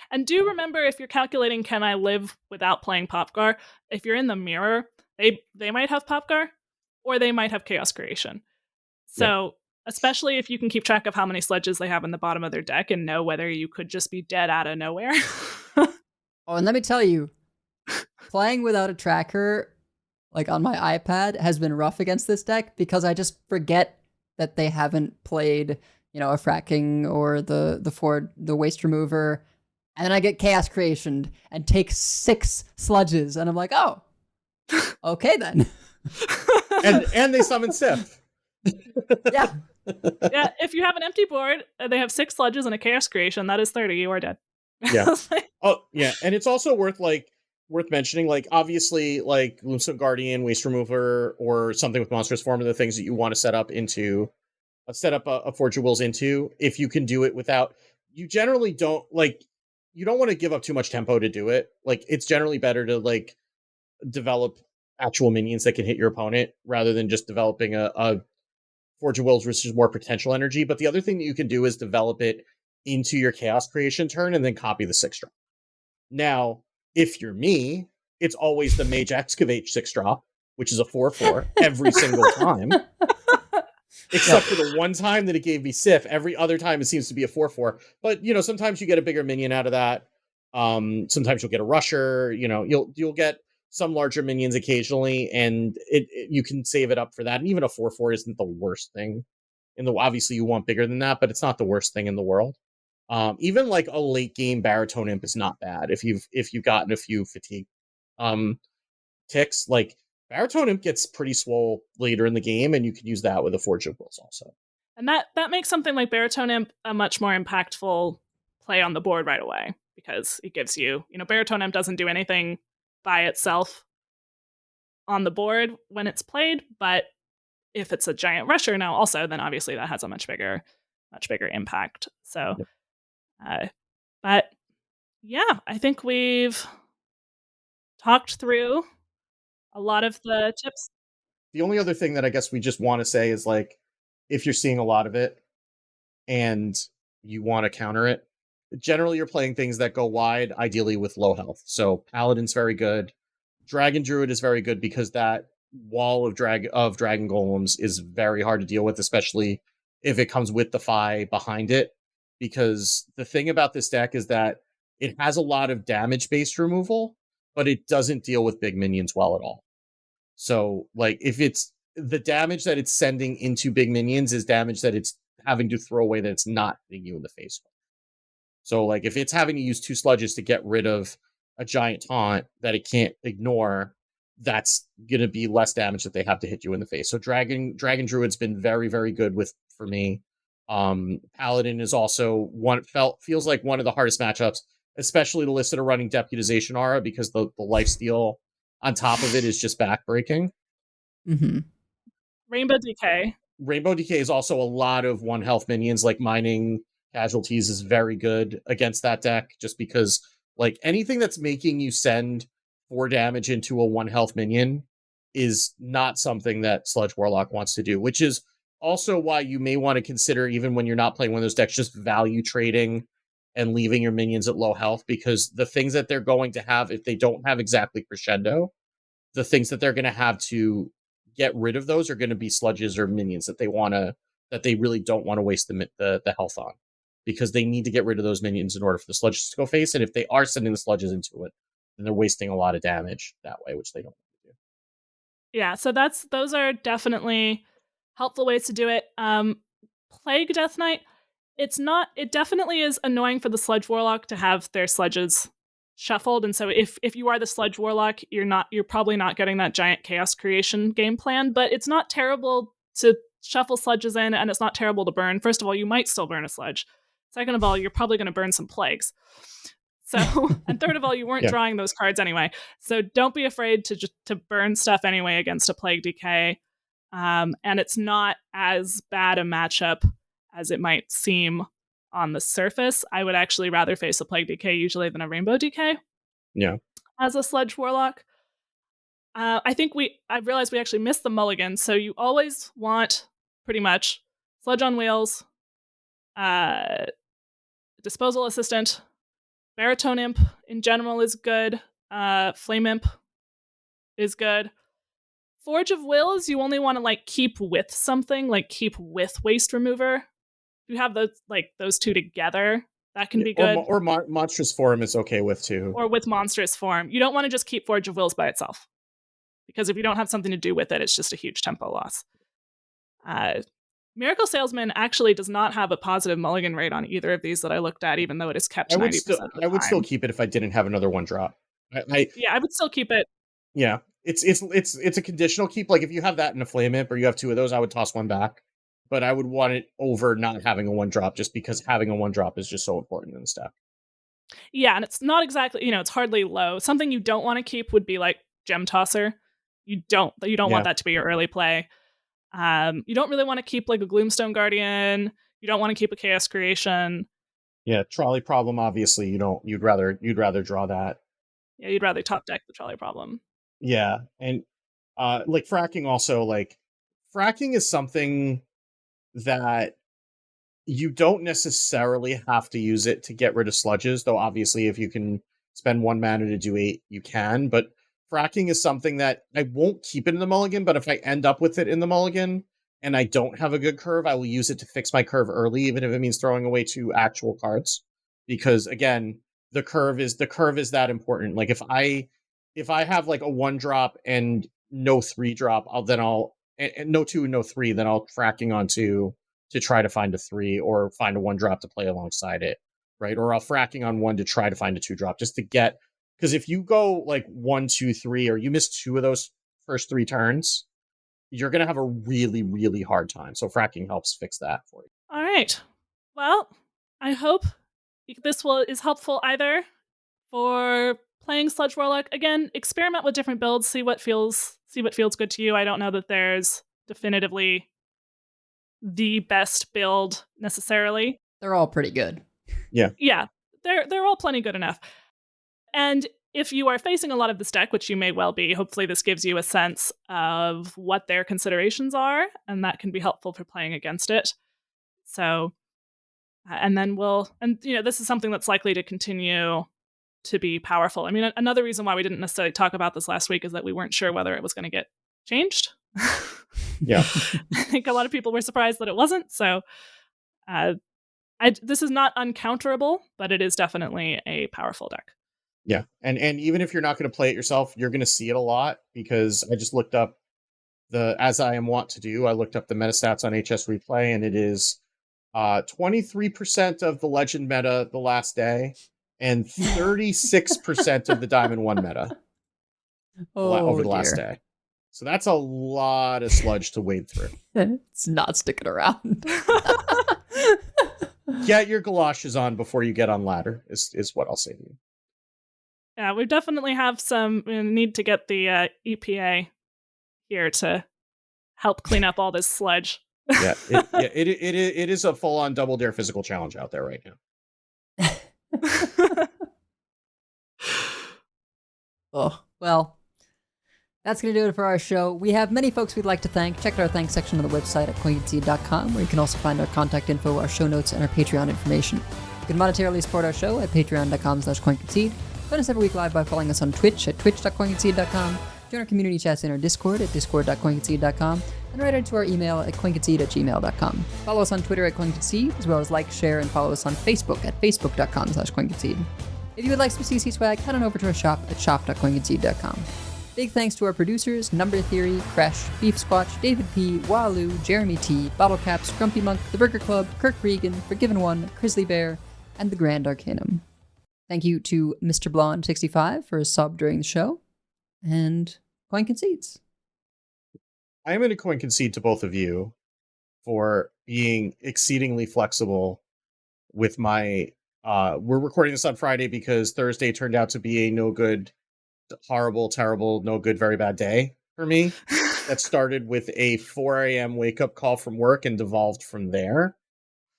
And do remember, if you're calculating, can I live without playing Popgar? If you're in the mirror, they might have Popgar, or they might have Chaos Creation. So especially if you can keep track of how many sludges they have in the bottom of their deck and know whether you could just be dead out of nowhere. Oh, and let me tell you, playing without a tracker, like on my iPad, has been rough against this deck because I just forget that they haven't played, a fracking or the waste remover, and then I get Chaos Creation and take 6 sludges, and I'm like, oh, okay then. and they summon Sif. Yeah, if you have an empty board, they have 6 sludges and a Chaos Creation, that is 30, you are dead. And it's also worth mentioning, like, obviously, like Loomstone Guardian, Waste Remover, or something with Monstrous Form are the things that you want to set up into set up a Forge of Wills into, if you can do it without, you generally don't like, you don't want to give up too much tempo to do it. Like, it's generally better to like develop actual minions that can hit your opponent rather than just developing a Forge of Wills, which is more potential energy. But the other thing that you can do is develop it into your chaos creation turn and then copy the 6-drop. Now, if you're me, it's always the Mage Excavate 6-drop, which is a 4/4 every single time. Except for the one time that it gave me Sif. Every other time it seems to be a 4/4. But you know, sometimes you get a bigger minion out of that. Sometimes you'll get a rusher. You know, you'll get some larger minions occasionally, and you can save it up for that. And even a 4/4 isn't the worst thing. Obviously you want bigger than that, but it's not the worst thing in the world. Even like a late game Baritone Imp is not bad if you've gotten a few fatigue ticks. Like Baritone Imp gets pretty swole later in the game, and you can use that with a Forge of Wills also. And that makes something like Baritone Imp a much more impactful play on the board right away, because it gives you, Baritone Imp doesn't do anything by itself on the board when it's played, but if it's a giant rusher now also, then obviously that has a much bigger impact. So, but yeah, I think we've talked through a lot of the tips. The only other thing that I guess we just want to say is, like, if you're seeing a lot of it and you want to counter it, generally you're playing things that go wide, ideally with low health. So Paladin's very good. Dragon Druid is very good because that wall of dragon golems is very hard to deal with, especially if it comes with the Fi behind it. Because the thing about this deck is that it has a lot of damage-based removal, but it doesn't deal with big minions well at all. So, like, if it's the damage that it's sending into big minions is damage that it's having to throw away that it's not hitting you in the face with. So, like, if it's having to use 2 sludges to get rid of a giant taunt that it can't ignore, that's going to be less damage that they have to hit you in the face. So Dragon Druid's been very, very good for me. Paladin is also feels like one of the hardest matchups, especially the listener running Deputization Aura, because the lifesteal on top of it is just backbreaking. Mm-hmm. Rainbow Decay. Rainbow Decay is also a lot of 1 health minions, like Mining Casualties is very good against that deck, just because, like, anything that's making you send 4 damage into a 1 health minion is not something that Sludge Warlock wants to do, which is also why you may want to consider, even when you're not playing one of those decks, just value trading and leaving your minions at low health, because the things that they're going to have, if they don't have exactly Crescendo, the things that they're going to have to get rid of those are going to be sludges or minions that they really don't want to waste the health on, because they need to get rid of those minions in order for the sludges to go face. And if they are sending the sludges into it, then they're wasting a lot of damage that way, which they don't want to do. Yeah, so those are definitely helpful ways to do it. Plague Death Knight, it definitely is annoying for the Sludge Warlock to have their sludges shuffled, and so if you are the Sludge Warlock, you're probably not getting that giant chaos creation game plan, but it's not terrible to shuffle sludges in, and it's not terrible to burn. First of all, you might still burn a sludge. Second of all, you're probably going to burn some plagues. So, and third of all, you weren't drawing those cards anyway. So don't be afraid to burn stuff anyway against a Plague Decay. And it's not as bad a matchup as it might seem on the surface. I would actually rather face a Plague Decay usually than a Rainbow Decay. Yeah. As a Sludge Warlock. I realized we actually missed the mulligan. So you always want, pretty much, Sludge on Wheels, Disposal Assistant, Baritone Imp in general is good. Flame Imp is good. Forge of Wills, you only want to keep with something, keep with Waste Remover. If you have those two together, that can be good. Or Monstrous Form is okay with too. Or with Monstrous Form. You don't want to just keep Forge of Wills by itself, because if you don't have something to do with it, it's just a huge tempo loss. Miracle Salesman actually does not have a positive mulligan rate on either of these that I looked at, even though it is kept 90%. I would still keep it if I didn't have another 1-drop. I would still keep it. Yeah, it's a conditional keep. Like, if you have that in a Flame Imp or you have 2 of those, I would toss 1 back. But I would want it over not having a 1-drop, just because having a 1-drop is just so important in this deck. Yeah, and it's not exactly, it's hardly low. Something you don't want to keep would be like Gem Tosser. You don't want that to be your early play. You don't really want to keep like a Gloomstone Guardian. You don't want to keep a Chaos Creation. Yeah, trolley problem. Obviously, you'd rather draw that. Yeah, you'd rather top deck the Trolley Problem. Yeah, and like fracking also, like fracking is something that you don't necessarily have to use it to get rid of sludges, though obviously if you can spend 1 mana to do 8, you can. But fracking is something that I won't keep it in the mulligan, but if I end up with it in the mulligan and I don't have a good curve, I will use it to fix my curve early, even if it means throwing away 2 actual cards. Because again, the curve is that important. Like if I have like a 1-drop and no 3-drop, I'll and no 2 and no 3, then I'll fracking on 2 to try to find a 3 or find a 1-drop to play alongside it, right? Or I'll fracking on 1 to try to find a 2-drop just to get, because if you go like 1, 2, 3, or you miss 2 of those first 3 turns, you're going to have a really, really hard time. So fracking helps fix that for you. All right. Well, I hope this is helpful either for playing Sludge Warlock. Again, experiment with different builds, see what feels good to you. I don't know that there's definitively the best build necessarily. They're all pretty good. Yeah, they're all plenty good enough. And if you are facing a lot of this deck, which you may well be, hopefully this gives you a sense of what their considerations are, and that can be helpful for playing against it. So, and then this is something that's likely to continue to be powerful. I mean, another reason why we didn't necessarily talk about this last week is that we weren't sure whether it was going to get changed. Yeah. I think a lot of people were surprised that it wasn't. So this is not uncounterable, but it is definitely a powerful deck. Yeah. And even if you're not going to play it yourself, you're going to see it a lot, because I just looked up as I am wont to do, I looked up the meta stats on HS Replay, and it is 23% of the Legend meta the last day and 36% of the Diamond 1 meta over the last day. So that's a lot of sludge to wade through. It's not sticking around. Get your galoshes on before you get on ladder, is what I'll say to you. Yeah, we definitely have some need to get the EPA here to help clean up all this sludge. Yeah, it is a full-on Double Dare physical challenge out there right now. Oh, well, that's going to do it for our show. We have many folks we'd like to thank. Check out our thanks section on the website at concede.com, where you can also find our contact info, our show notes, and our Patreon information. You can monetarily support our show at patreon.com/coinconcede. Join us every week live by following us on Twitch at twitch.coinconcede.com. Join our community chats in our Discord at discord.coinconcede.com. And write into our email at coinconcede@gmail.com. Follow us on Twitter at coinconcede, as well as like, share, and follow us on Facebook at facebook.com/coinconcede. If you would like some CC swag, head on over to our shop at shop.coinconcede.com. Big thanks to our producers, Number Theory, Kresh, Beef Squatch, David P., Walu, Jeremy T., Bottlecaps, Grumpy Monk, The Burger Club, Kirk Regan, Forgiven One, Grizzly Bear, and The Grand Arcanum. Thank you to Mr. Blonde65 for his sub during the show, and Coin Concedes. I am going to coin concede to both of you for being exceedingly flexible with my we're recording this on Friday because Thursday turned out to be a no good, horrible, terrible, no good, very bad day for me. That started with a 4 a.m. wake up call from work and devolved from there.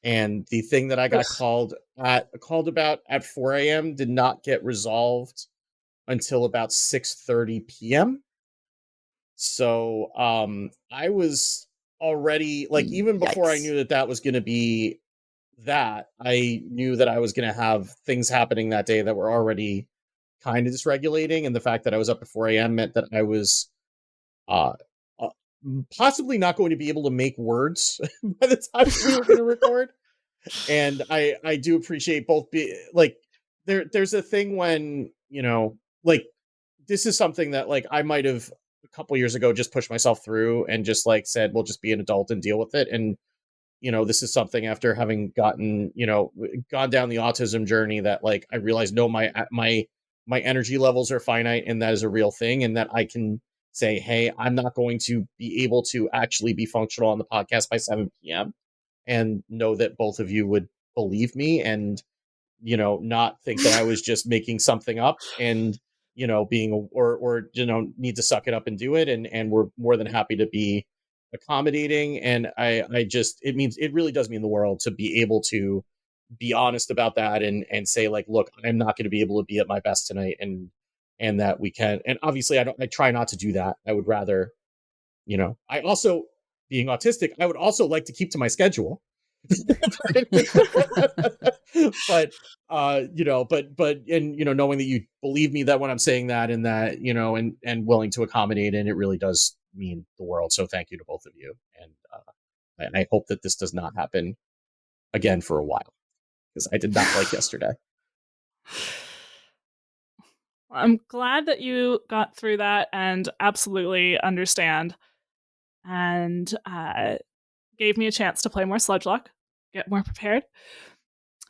And the thing that I got called about at 4 a.m. did not get resolved until about 6:30 p.m. So I was already, like, even before I knew that was going to be that, I knew that I was going to have things happening that day that were already kind of dysregulating. And the fact that I was up at 4 a.m. meant that I was possibly not going to be able to make words by the time we were going to record. And I do appreciate both. There's a thing when, like, this is something that, like, I might have a couple years ago just pushed myself through and just, like, said, well, just be an adult and deal with it. And, this is something after having gotten, gone down the autism journey that, like, I realized, no, my energy levels are finite, and that is a real thing. And that I can say, hey, I'm not going to be able to actually be functional on the podcast by 7 p.m. and know that both of you would believe me and, not think that I was just making something up and, being, or need to suck it up and do it. And we're more than happy to be accommodating, and I just it really does mean the world to be able to be honest about that and say like, look, I'm not going to be able to be at my best tonight, and that we can. And obviously, I try not to do that. I would rather, I also, being autistic, I would also like to keep to my schedule. but knowing that you believe me that when I'm saying that, and that, and willing to accommodate, and it really does mean the world. So thank you to both of you, and I hope that this does not happen again for a while, because I did not like yesterday. I'm glad that you got through that and absolutely understand, and gave me a chance to play more Sludge Warlock, get more prepared.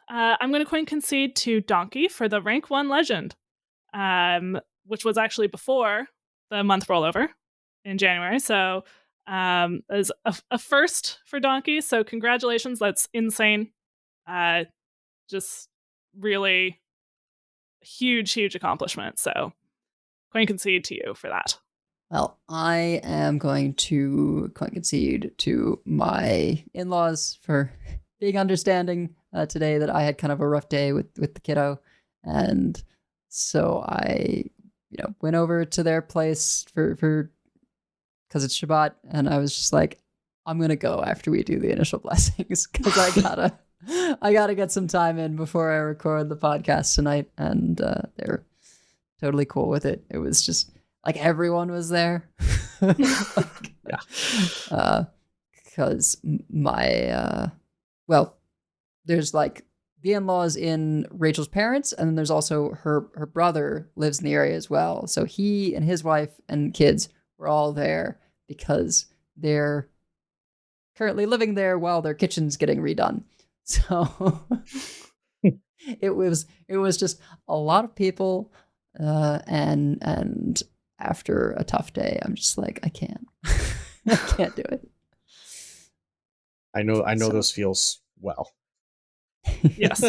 I'm going to coin concede to Donkey for the rank 1 legend, which was actually before the month rollover in January. So is a first for Donkey. So congratulations. That's insane. Just really huge accomplishment. So coin concede to you for that. Well, I am going to coin concede to my in-laws for being understanding today that I had kind of a rough day with the kiddo. And so I, went over to their place for because it's Shabbat. And I was just like, I'm going to go after we do the initial blessings, because I gotta get some time in before I record the podcast tonight. And they're totally cool with it. It was just like everyone was there. Because there's like the in-laws in Rachel's parents, and then there's also her brother lives in the area as well. So he and his wife and kids were all there because they're currently living there while their kitchen's getting redone. So it was just a lot of people, and after a tough day, I'm just like, I can't do it. I know those feels well. Yes,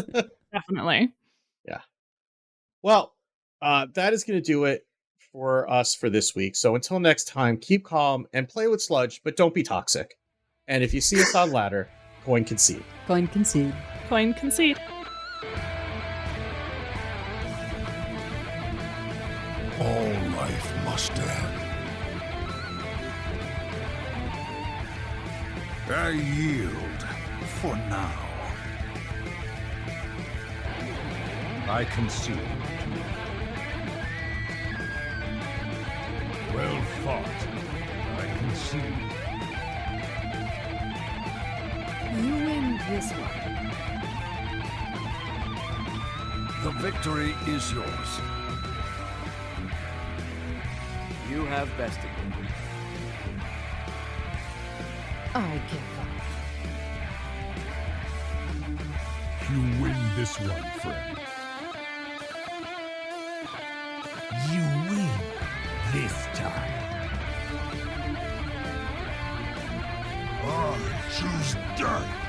definitely. Yeah. Well, that is going to do it for us for this week. So until next time, keep calm and play with Sludge, but don't be toxic. And if you see us on ladder, coin concede. Coin concede. Coin concede. All life must end. I yield for now. I concede. Well fought. I concede. You win this one. The victory is yours. You have bested me. I give up. You win this one, friend. You win this time. I choose death.